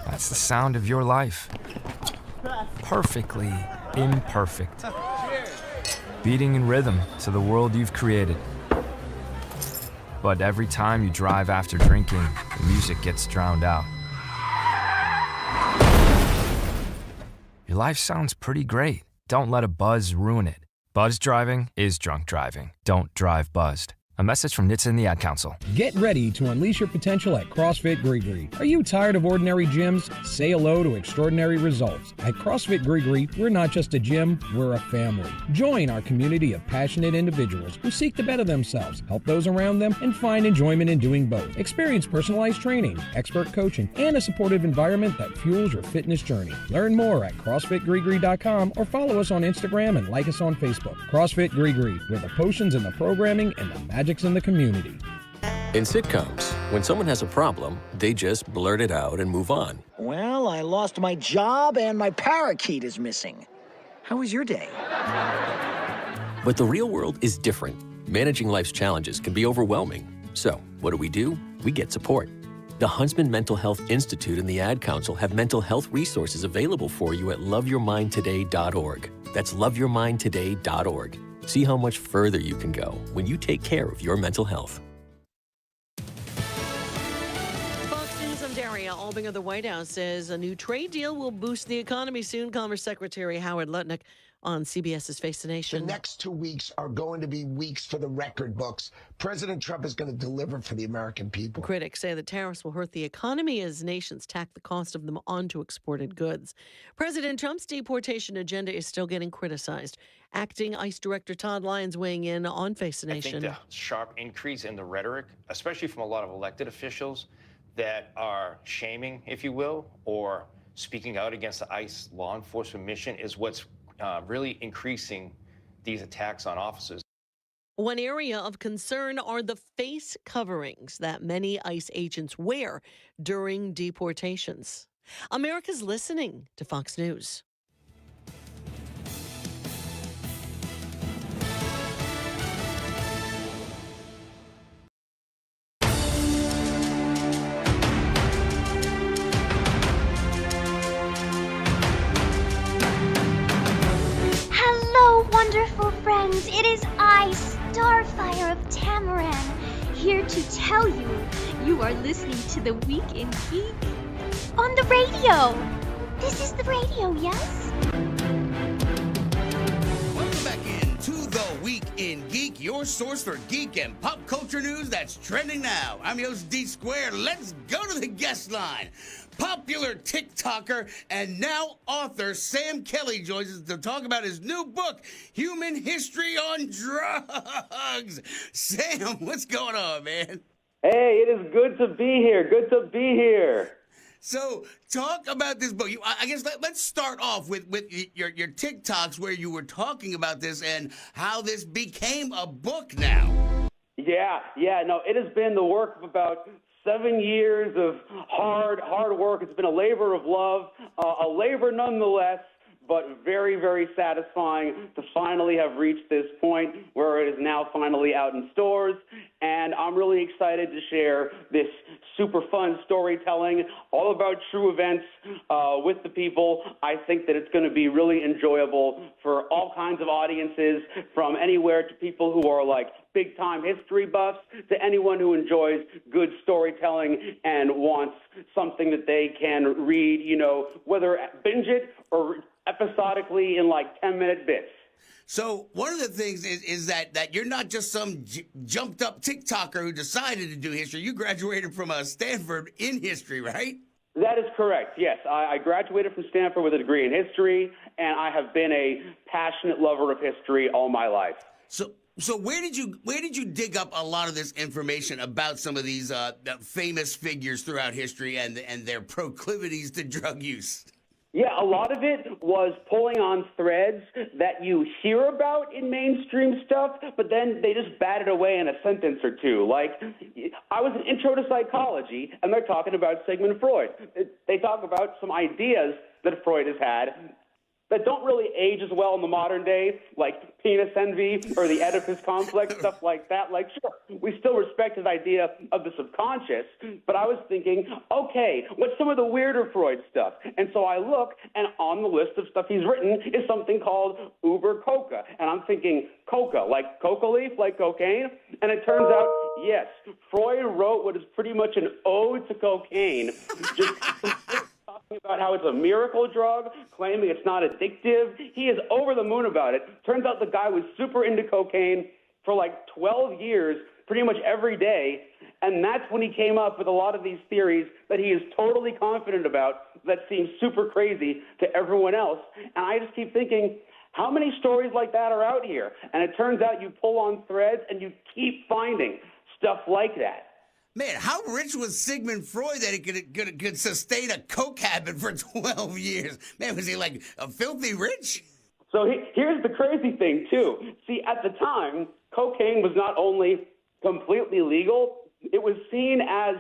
That's the sound of your life. Perfectly imperfect. Beating in rhythm to the world you've created. But every time you drive after drinking, the music gets drowned out. Your life sounds pretty great. Don't let a buzz ruin it. Buzz driving is drunk driving. Don't drive buzzed. A message from NHTSA and the Ad Council. Get ready to unleash your potential at CrossFit Grigri. Are you tired of ordinary gyms? Say hello to extraordinary results. At CrossFit Grigri, we're not just a gym, we're a family. Join our community of passionate individuals who seek to better themselves, help those around them, and find enjoyment in doing both. Experience personalized training, expert coaching, and a supportive environment that fuels your fitness journey. Learn more at CrossFitGrigri.com or follow us on Instagram and like us on Facebook. CrossFit Grigri, where the potions and the programming and the magic's in the community. In sitcoms, when someone has a problem, they just blurt it out and move on. Well, I lost my job and my parakeet is missing. How was your day? But the real world is different. Managing life's challenges can be overwhelming. So, what do? We get support. The Huntsman Mental Health Institute and the Ad Council have mental health resources available for you at loveyourmindtoday.org. That's loveyourmindtoday.org. See how much further you can go when you take care of your mental health. Boston's a From Daria Albing of the White House says a new trade deal will boost the economy soon. Commerce Secretary Howard Lutnick on CBS's Face the Nation. The next 2 weeks are going to be weeks for the record books. President Trump is going to deliver for the American people. Critics say the tariffs will hurt the economy as nations tack the cost of them onto exported goods. President Trump's deportation agenda is still getting criticized. Acting ICE Director Todd Lyons weighing in on Face the Nation. I think the sharp increase in the rhetoric, especially from a lot of elected officials that are shaming, if you will, or speaking out against the ICE law enforcement mission is what's really increasing these attacks on officers. One area of concern are the face coverings that many ICE agents wear during deportations. America's listening to Fox News. Hello, wonderful friends. It is I, Starfire of Tamaran, here to tell you you are listening to the Week in Geek on the radio. This is the radio, yes? Welcome back into the Week in Geek, your source for geek and pop culture news that's trending now. I'm your host, D Squared. Let's go to the guest line. Popular TikToker and now author Sam Kelly joins us to talk about his new book, Human History on Drugs. Sam, what's going on, man? Hey, it is good to be here. Good to be here. So, talk about this book. I guess let's start off with your TikToks where you were talking about this and how this became a book now. Yeah. No, it has been the work of about 7 years of hard work. It's been a labor of love, a labor nonetheless, but very, very satisfying to finally have reached this point where it is now finally out in stores. And I'm really excited to share this super fun storytelling all about true events with the people. I think that it's going to be really enjoyable for all kinds of audiences, from anywhere to people who are like big-time history buffs to anyone who enjoys good storytelling and wants something that they can read, whether binge it or episodically in like 10-minute bits. So one of the things is that you're not just some jumped up TikToker who decided to do history. You graduated from Stanford in history, right? That is correct, yes. I graduated from Stanford with a degree in history, and I have been a passionate lover of history all my life. So where did you dig up a lot of this information about some of these famous figures throughout history and their proclivities to drug use? Yeah, a lot of it was pulling on threads that you hear about in mainstream stuff, but then they just bat it away in a sentence or two. Like, I was in Intro to Psychology, and they're talking about Sigmund Freud. They talk about some ideas that Freud has had that don't really age as well in the modern day, like penis envy or the Oedipus complex, stuff like that. Like, sure, we still respect his idea of the subconscious, but I was thinking, okay, what's some of the weirder Freud stuff? And so I look, and on the list of stuff he's written is something called Uber Coca. And I'm thinking, coca, like coca leaf, like cocaine? And it turns out, yes, Freud wrote what is pretty much an ode to cocaine, just talking about how it's a miracle drug, claiming it's not addictive. He is over the moon about it. Turns out the guy was super into cocaine for like 12 years, pretty much every day, and that's when he came up with a lot of these theories that he is totally confident about that seem super crazy to everyone else. And I just keep thinking, how many stories like that are out here? And it turns out you pull on threads and you keep finding stuff like that. Man, how rich was Sigmund Freud that he could sustain a coke habit for 12 years? Man, was he like a filthy rich? So here's the crazy thing, too. See, at the time, cocaine was not only completely legal, it was seen as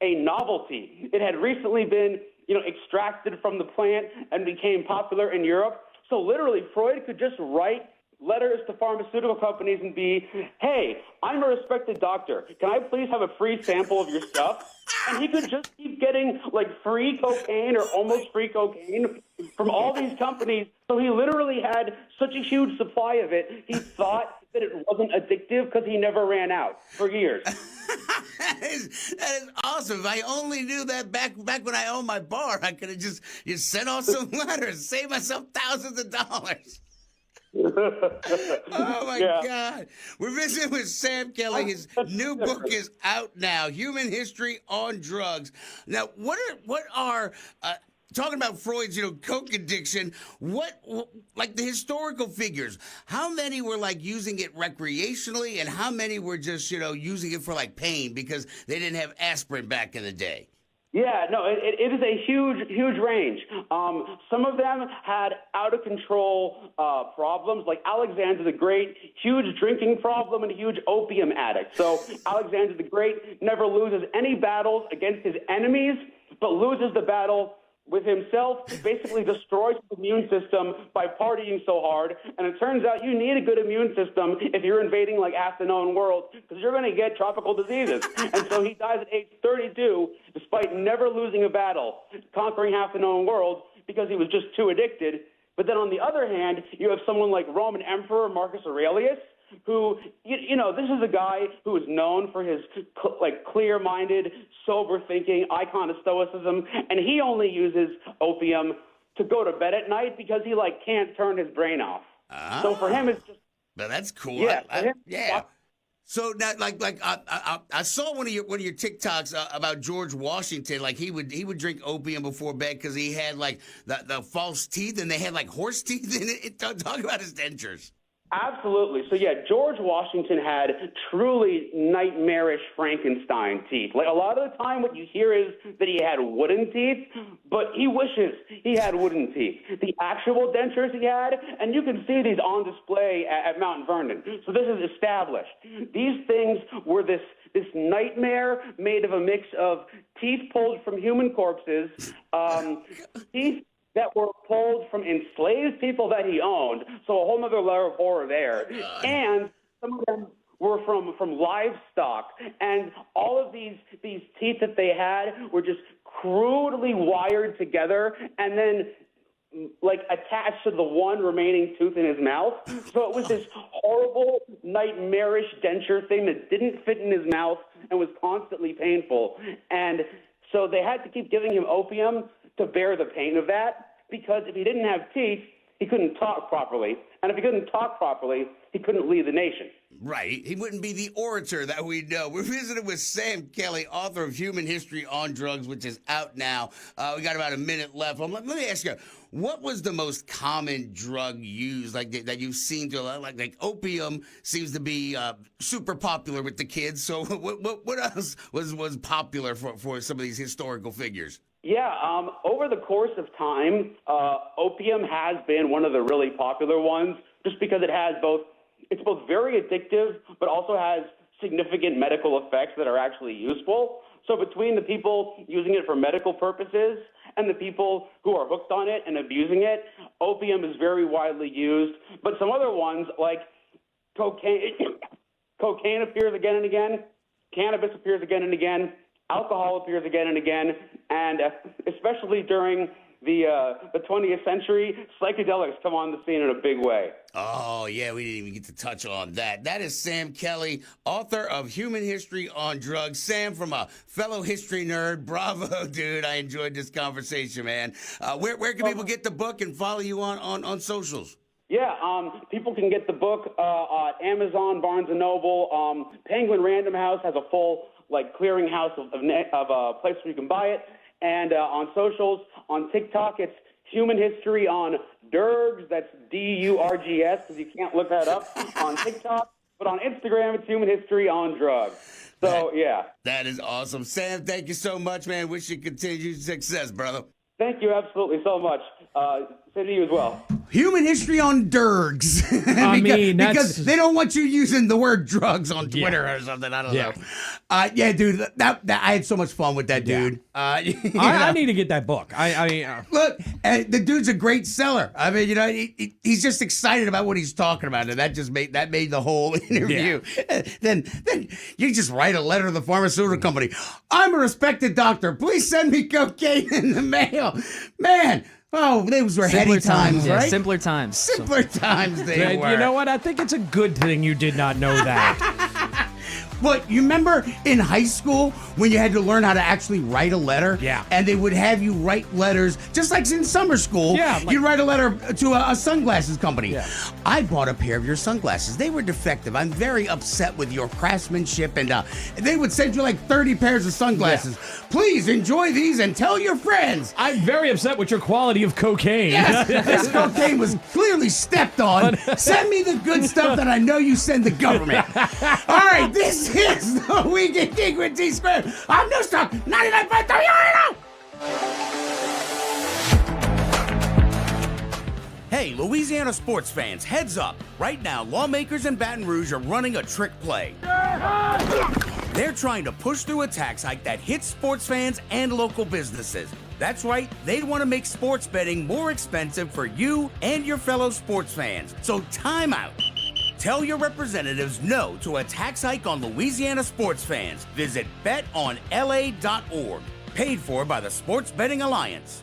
a novelty. It had recently been, extracted from the plant and became popular in Europe. So literally, Freud could just write letters to pharmaceutical companies and be, hey, I'm a respected doctor. Can I please have a free sample of your stuff? And he could just keep getting like free cocaine or almost free cocaine from all these companies. So he literally had such a huge supply of it, he thought that it wasn't addictive because he never ran out for years. That is awesome. If I only knew that back when I owned my bar, I could have just sent off some letters, saved myself thousands of dollars. Oh my God. We're visiting with Sam Kelly. His new book is out now, Human History on Drugs. Now, what are talking about Freud's, coke addiction, like the historical figures, how many were like using it recreationally and how many were just, using it for like pain because they didn't have aspirin back in the day? Yeah, no, it is a huge range. Some of them had out of control problems, like Alexander the Great, huge drinking problem and a huge opium addict. So Alexander the Great never loses any battles against his enemies, but loses the battle with himself, basically destroys the immune system by partying so hard. And it turns out you need a good immune system if you're invading like half the known world, because you're going to get tropical diseases. And so he dies at age 32, despite never losing a battle, conquering half the known world, because he was just too addicted. But then on the other hand, you have someone like Roman Emperor Marcus Aurelius, who, this is a guy who is known for his clear-minded, sober-thinking icon of stoicism, and he only uses opium to go to bed at night because he can't turn his brain off. So for him, it's just. But that's cool. Yeah. So now, I saw one of your TikToks about George Washington. Like he would drink opium before bed because he had the false teeth, and they had horse teeth in it. Talk about his dentures. Absolutely. So, George Washington had truly nightmarish Frankenstein teeth. A lot of the time what you hear is that he had wooden teeth, but he wishes he had wooden teeth. The actual dentures he had, and you can see these on display at Mount Vernon. So this is established. These things were this nightmare made of a mix of teeth pulled from human corpses, teeth that were pulled from enslaved people that he owned, so a whole other layer of horror there. And some of them were from livestock. And all of these teeth that they had were just crudely wired together and then attached to the one remaining tooth in his mouth. So it was this horrible, nightmarish denture thing that didn't fit in his mouth and was constantly painful. And so they had to keep giving him opium to bear the pain of that, because if he didn't have teeth, he couldn't talk properly. And if he couldn't talk properly, he couldn't lead the nation. Right. He wouldn't be the orator that we know. We're visiting with Sam Kelly, author of Human History on Drugs, which is out now. We got about a minute left. Let me ask you, what was the most common drug used that you've seen to like opium seems to be super popular with the kids. So what else was popular for some of these historical figures? Yeah, over the course of time, opium has been one of the really popular ones, just because it's both very addictive, but also has significant medical effects that are actually useful. So between the people using it for medical purposes and the people who are hooked on it and abusing it, opium is very widely used. But some other ones, like cocaine appears again and again, cannabis appears again and again, alcohol appears again and again, and especially during the 20th century, psychedelics come on the scene in a big way. Oh, yeah, we didn't even get to touch on that. That is Sam Kelly, author of Human History on Drugs. Sam, from a fellow history nerd, bravo, dude. I enjoyed this conversation, man. Where can people get the book and follow you on socials? Yeah, people can get the book at Amazon, Barnes & Noble. Penguin Random House has a full clearinghouse of places where you can buy it. And on socials, on TikTok, it's Human History on Durgs. That's D-U-R-G-S, because you can't look that up on TikTok. But on Instagram, it's Human History on Drugs. So, yeah. That is awesome. Sam, thank you so much, man. Wish you continued success, brother. Thank you absolutely so much. Same to you as well. Human History on Durgs. because they don't want you using the word drugs on Twitter or something. I don't know. Yeah, dude, that I had so much fun with that dude. I need to get that book. Look, the dude's a great seller. I mean, he's just excited about what he's talking about, and that made the whole interview. Yeah. Then you just write a letter to the pharmaceutical company. I'm a respected doctor. Please send me cocaine in the mail, man. Oh, those were heady times, right? Simpler times. Simpler times they were. You know what? I think it's a good thing you did not know that. What, you remember in high school when you had to learn how to actually write a letter? Yeah. And they would have you write letters, just like in summer school. Yeah. You'd write a letter to a sunglasses company. Yeah. I bought a pair of your sunglasses. They were defective. I'm very upset with your craftsmanship. And they would send you like 30 pairs of sunglasses. Yeah. Please enjoy these and tell your friends. I'm very upset with your quality of cocaine. Yes, this cocaine was clearly stepped on. Send me the good stuff that I know you send the government. All right, this is the Week in Geek with D Squared. I'm Newstalk 99.3 RNO. Hey, Louisiana sports fans, heads up. Right now, lawmakers in Baton Rouge are running a trick play. They're trying to push through a tax hike that hits sports fans and local businesses. That's right, they want to make sports betting more expensive for you and your fellow sports fans. So time out. Tell your representatives no to a tax hike on Louisiana sports fans. Visit betonla.org. Paid for by the Sports Betting Alliance.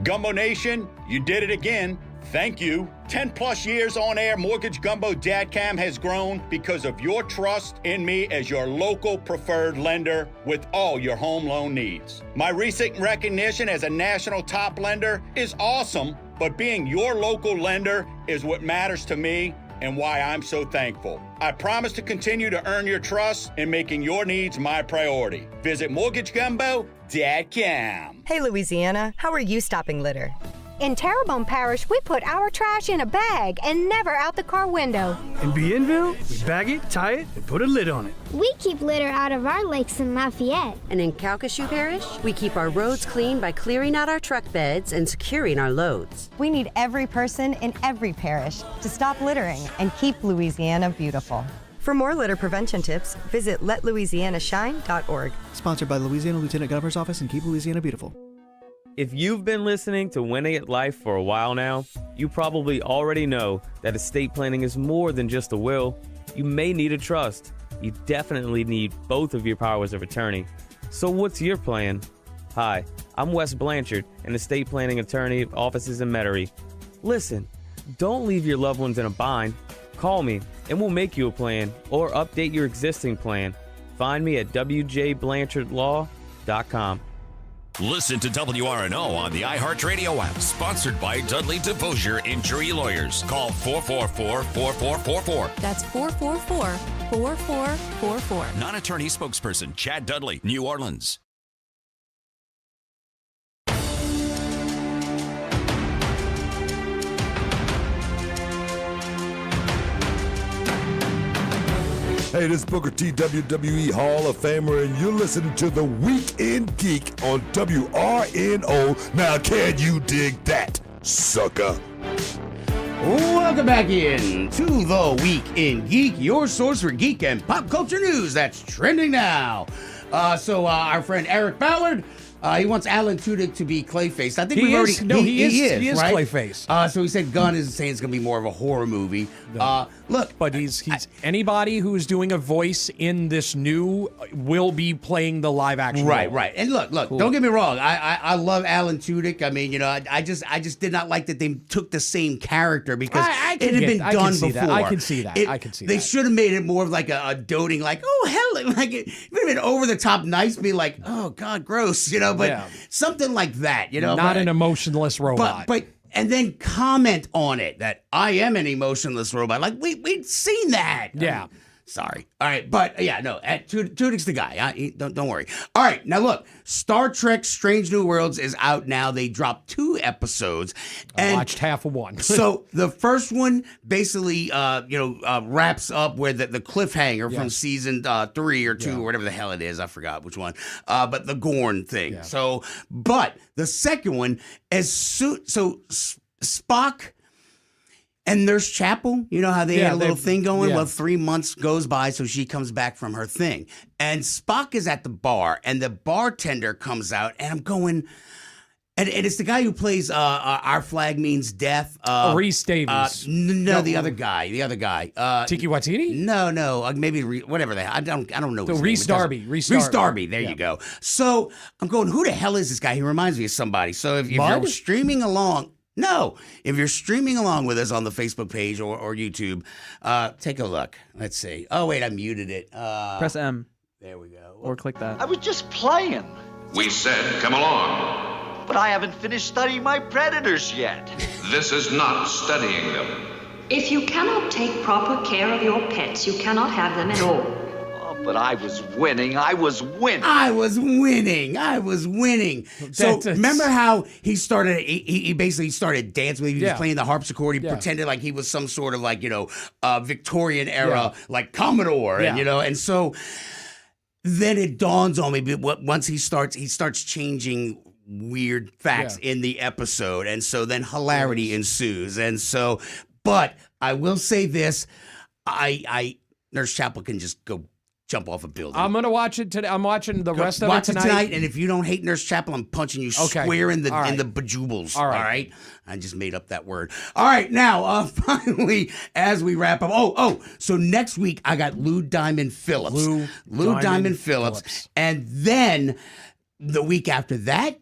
Gumbo Nation, you did it again. Thank you. 10 plus years on air, Mortgage Gumbo Dadcam has grown because of your trust in me as your local preferred lender with all your home loan needs. My recent recognition as a national top lender is awesome, but being your local lender is what matters to me and why I'm so thankful. I promise to continue to earn your trust in making your needs my priority. Visit MortgageGumbo.com. Hey, Louisiana, how are you stopping litter? In Terrebonne Parish, we put our trash in a bag and never out the car window. In Bienville, we bag it, tie it, and put a lid on it. We keep litter out of our lakes in Lafayette. And in Calcasieu Parish, we keep our roads clean by clearing out our truck beds and securing our loads. We need every person in every parish to stop littering and keep Louisiana beautiful. For more litter prevention tips, visit letlouisianashine.org. Sponsored by the Louisiana Lieutenant Governor's Office and Keep Louisiana Beautiful. If you've been listening to Winning at Life for a while now, you probably already know that estate planning is more than just a will. You may need a trust. You definitely need both of your powers of attorney. So what's your plan? Hi, I'm Wes Blanchard, an estate planning attorney of offices in Metairie. Listen, don't leave your loved ones in a bind. Call me and we'll make you a plan or update your existing plan. Find me at wjblanchardlaw.com. Listen to WRNO on the iHeartRadio app. Sponsored by Dudley DeVosier Injury Lawyers. Call 444-4444. That's 444-4444. Non-attorney spokesperson Chad Dudley, New Orleans. Hey, this is Booker T, WWE Hall of Famer, and you're listening to The Week in Geek on WRNO. Now, can you dig that, sucker? Welcome back in to The Week in Geek, your source for geek and pop culture news that's trending now. So our friend Eric Ballard, he wants Alan Tudyk to be Clayface. I think he is right? Clayface. So he said Gunn is saying it's going to be more of a horror movie. No. Look, but he's anybody who's doing a voice in this new will be playing the live action. Right. And look, cool. Don't get me wrong. I love Alan Tudyk. I mean, I just did not like that they took the same character because it had been done before. I can see that. They should have made it more of like a doting, like, oh hell, like it would have been over the top nice, be like, oh god, gross, but something like that, not an emotionless robot. But and then comment on it that I am an emotionless robot. Like we'd seen that. Yeah. Sorry. All right, but Tudyk's the guy. Don't worry. All right, now look, Star Trek: Strange New Worlds is out now. They dropped 2 episodes. I watched half of one. So the first one basically, wraps up with the cliffhanger from season 3 or 2 or whatever the hell it is. I forgot which one. But the Gorn thing. Yeah. So, but the second one Spock and Nurse Chapel, you know how they had a little thing going? Yeah. Well, 3 months goes by, so she comes back from her thing. And Spock is at the bar, and the bartender comes out, and I'm going... And it's the guy who plays Our Flag Means Death. Rhys Davies. No, the other guy. Tiki Watiti? No. Maybe whatever they. I don't know. Rhys Darby. Rhys Darby. There you go. So I'm going. Who the hell is this guy? He reminds me of somebody. So if you're streaming along. No. If you're streaming along with us on the Facebook page or YouTube, take a look. Let's see. Oh, wait, I muted it. Press M. There we go. Or click that. I was just playing. We said come along. But I haven't finished studying my predators yet. This is not studying them. If you cannot take proper care of your pets, you cannot have them at all. Oh, but I was winning. I was winning. So remember how he started? He basically started dancing. He was playing the harpsichord. He pretended like he was some sort of like Victorian era like Commodore, and and so then it dawns on me. But once he starts changing weird facts in the episode, and so then hilarity ensues, and so. But I will say this: Nurse Chapel can just go jump off a building. I'm gonna watch it today. I'm watching the rest of it tonight. Watch it tonight, and if you don't hate Nurse Chapel, I'm punching you square in the bajubals. All right. I just made up that word. All right, now finally, as we wrap up. So next week I got Lou Diamond Phillips. Lou Diamond Phillips, and then the week after that,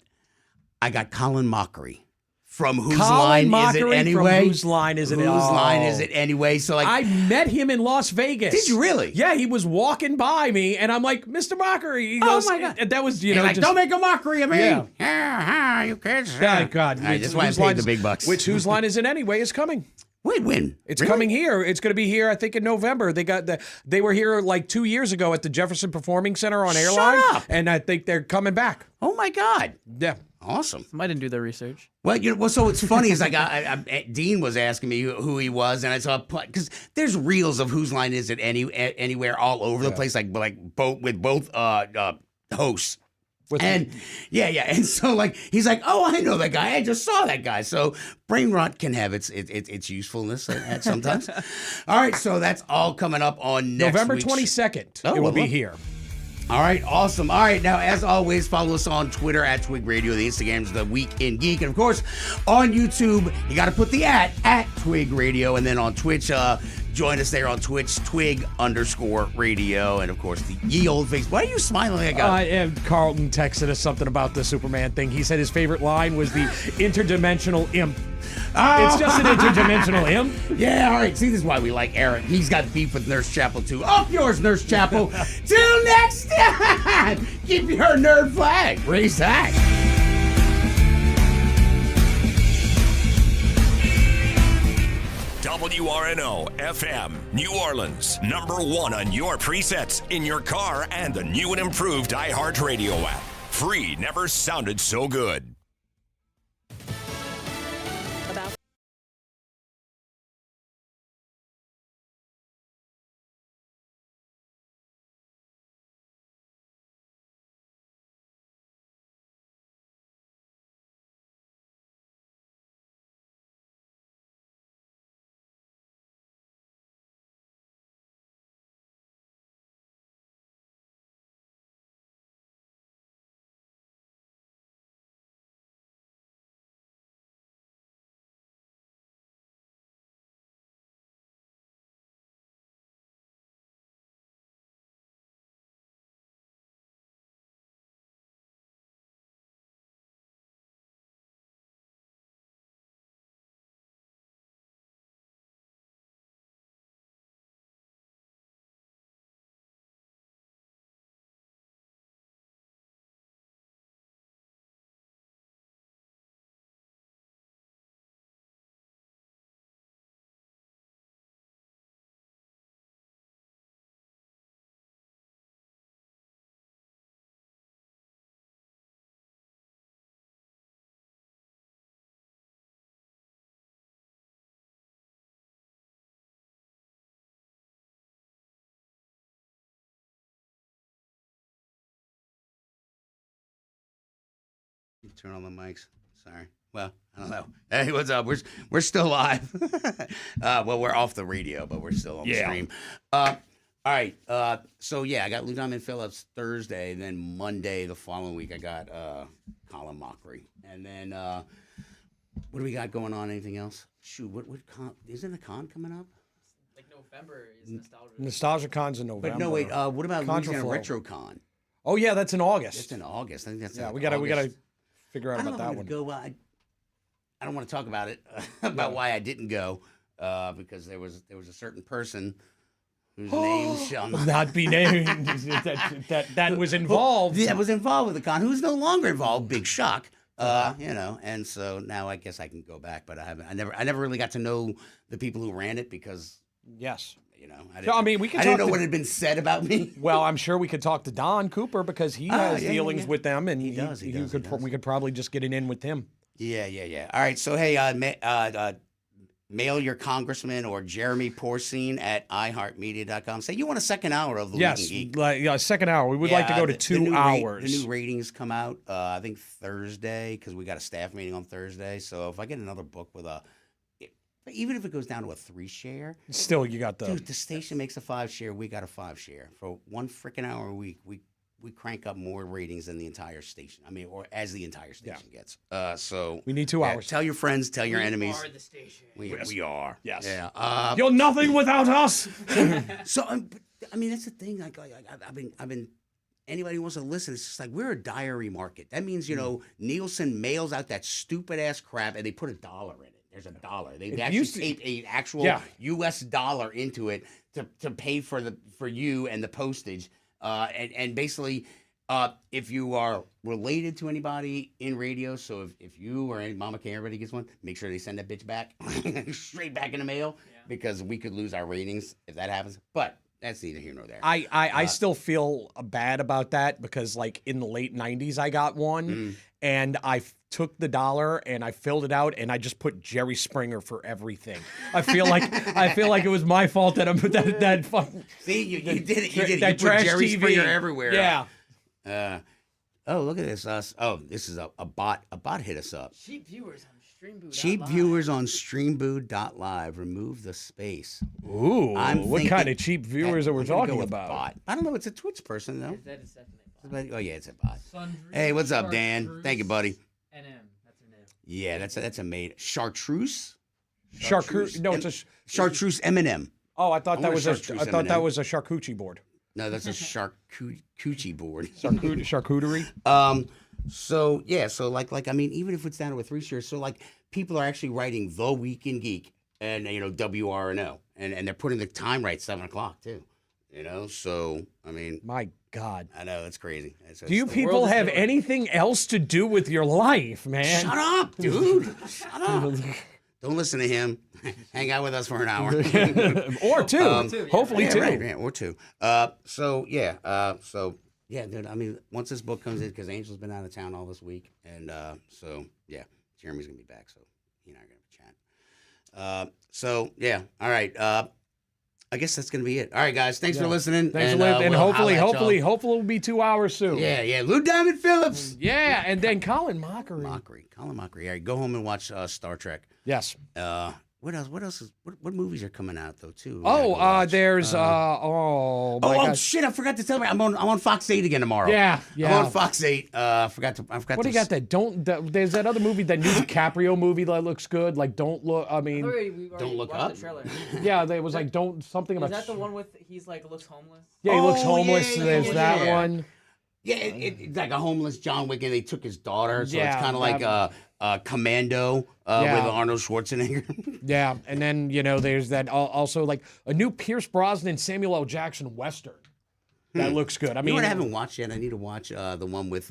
I got Colin Mockery. From Whose Line Is It Anyway? From Whose Line Is It Anyway? Whose Line Is It Anyway? So I met him in Las Vegas. Did you really? Yeah, he was walking by me, and I'm like, Mr. Mockery. He goes, my God. That was, don't make a mockery of me. Yeah, you kids. Thank God. That's why I paid the big bucks. Which Whose Line Is It Anyway is coming. Wait, when? It's coming here. It's going to be here, I think, in November. They were here like 2 years ago at the Jefferson Performing Center on Airline. Shut up. And I think they're coming back. Oh, my God. Yeah. Awesome. I didn't do their research. Well, so what's funny is Dean was asking me who he was, and I saw because there's reels of Whose Line Is It Anywhere all over the place, like with both hosts. And so like he's like, oh, I know that guy. I just saw that guy. So brain rot can have its usefulness at sometimes. All right, so that's all coming up on November 22nd. It will be here. All right, awesome. All right, now, as always, follow us on Twitter at Twig Radio. The Instagram's The Week in Geek. And, of course, on YouTube, you got to put the at Twig Radio. And then on Twitch, join us there on Twitch, Twig_radio. And, of course, the ye old face. Why are you smiling like and Carlton texted us something about the Superman thing. He said his favorite line was the interdimensional imp. It's just an interdimensional imp. Yeah, all right. See, this is why we like Eric. He's got beef with Nurse Chapel, too. Up yours, Nurse Chapel. Till next time. Keep your nerd flag. Raise that. WRNO FM, New Orleans, #1 on your presets, in your car, and the new and improved iHeartRadio app. Free never sounded so good. Turn on the mics. Sorry. Well, I don't know. Hey, what's up? We're still live. Well, we're off the radio, but we're still on the stream. All right. So yeah, I got Lou Diamond Phillips Thursday, and then Monday the following week I got Colin Mockery, and then what do we got going on? Anything else? Shoot, what con? Isn't a con coming up? Like November is Nostalgia. Nostalgia Con's in November. But no, wait. What about Louisiana Retro Con? Oh yeah, that's in August. It's in August. I think that's we gotta figure out about that one. I don't want to talk about it about why I didn't go because there was a certain person whose name shall not be named that was involved. Yeah, was involved with the con. Who's no longer involved? Big shock. And so now I guess I can go back, but I never really got to know the people who ran it because yes. I didn't know what had been said about me. Well, I'm sure we could talk to Don Cooper because he has dealings with them, and he does. We could probably just get it in with him. Yeah. All right. So hey, mail your congressman or Jeremy Porcine at iHeartMedia.com. Say you want a second hour of the Week in Geek. Second hour. We would like to go to 2 hours. The new ratings come out, I think Thursday, because we got a staff meeting on Thursday. So if I get another book with even if it goes down to a 3-share, still you got the station makes a 5-share. We got a 5-share for 1 freaking hour a week. We crank up more ratings than the entire station. I mean, or as the entire station gets. So we need 2 hours. Tell your friends, tell your enemies. We are the station. We are. Yes. Yeah. You're nothing without us. So I mean, that's the thing. Like I've been. Anybody who wants to listen, it's just like we're a diary market. That means Nielsen mails out that stupid ass crap, and they put $1 in it. There's $1. They actually tape an actual U.S. dollar into it to pay for you and the postage. And basically, if you are related to anybody in radio, so if you or any Mama K, everybody gets one, make sure they send that bitch back straight back in the mail because we could lose our ratings if that happens. But that's neither here nor there. I still feel bad about that because like in the late 90s I got one and I took the $1 and I filled it out and I just put Jerry Springer for everything. I feel like it was my fault that I put that fucking. See, you did it. You did it. That you put Jerry TV. Springer everywhere. Yeah. Oh, look at this. This is a bot. A bot hit us up. Cheap viewers on Streamboot. Cheap viewers on Streamboot.live. Remove the space. Ooh, what kind of cheap viewers are we talking about? Bot. I don't know. It's a Twitch person though. That is definitely a bot. Oh yeah, it's a bot. Sundry, hey, what's up, Dan? Thank you, buddy. NM. That's her name. Yeah, that's a maid. Chartreuse. Chartreuse. No, it's a Chartreuse M&M. Oh, I thought that was that was a charcuterie board. No, that's a charcuterie board. Charcuterie. So yeah, so like I mean, even if it's down to a 3-share, so like people are actually writing The Week in Geek and WRNO, and they're putting the time right 7:00 too. So I mean, my God, I know it's crazy. Do you people have anything else to do with your life, man? Shut up, dude. Shut up. Don't listen to him. Hang out with us for an hour. Or two. Hopefully two. Right, or two. So yeah, dude, I mean, once this book comes in, because Angel's been out of town all this week, and so yeah, Jeremy's gonna be back, so he and I are gonna chat. So yeah, all right. I guess that's gonna be it. All right, guys, thanks for listening. Thanks for listening, and hopefully it'll be 2 hours soon. Yeah. Lou Diamond Phillips. Yeah, and then Colin Mockery. Colin Mockery. All right, go home and watch Star Trek. Yes. What else? What movies are coming out though too? There's shit! I forgot to tell you. I'm on Fox 8 again tomorrow. Yeah. I'm on Fox 8. I forgot. What do you got there? There's that other movie, that new DiCaprio movie that looks good. Like Don't Look. I mean, Don't Look Up. The trailer. Yeah, there was like something about. Is that the one with he's like looks homeless? Yeah, he looks homeless. There's that one. Yeah, it's like a homeless John Wick, and they took his daughter, so it's kind of like Commando with Arnold Schwarzenegger. Yeah, and then there's that also like a new Pierce Brosnan, Samuel L. Jackson Western that looks good. I mean, what I haven't watched yet? I need to watch the one with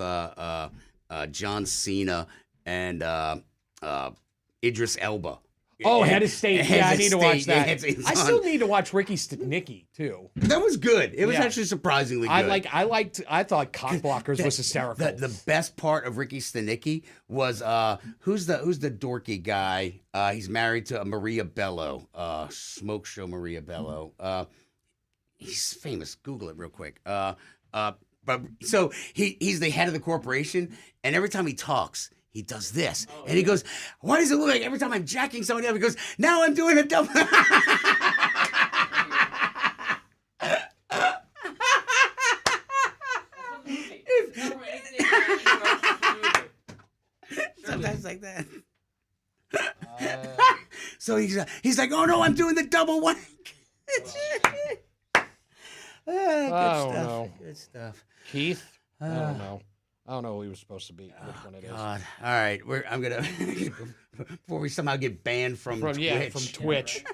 John Cena and Idris Elba. Head of State. Yeah, I need to watch that. I still need to watch Ricky Stenicki too. That was good. It was actually surprisingly good. I thought Cock Blockers was hysterical. The best part of Ricky Stenicki was who's the dorky guy? He's married to Maria Bello. Smoke Show Maria Bello. He's famous. Google it real quick. But so he's the head of the corporation, and every time he talks, he does this. And he goes, why does it look like every time I'm jacking somebody up, he goes, now I'm doing a double. Sometimes like that. So he's like, oh no, I'm doing the double wank. Good stuff. Keith? I don't know. I don't know who he was supposed to be. Which one it is? God. All right. I'm going to, before we somehow get banned from Twitch. Yeah, from Twitch.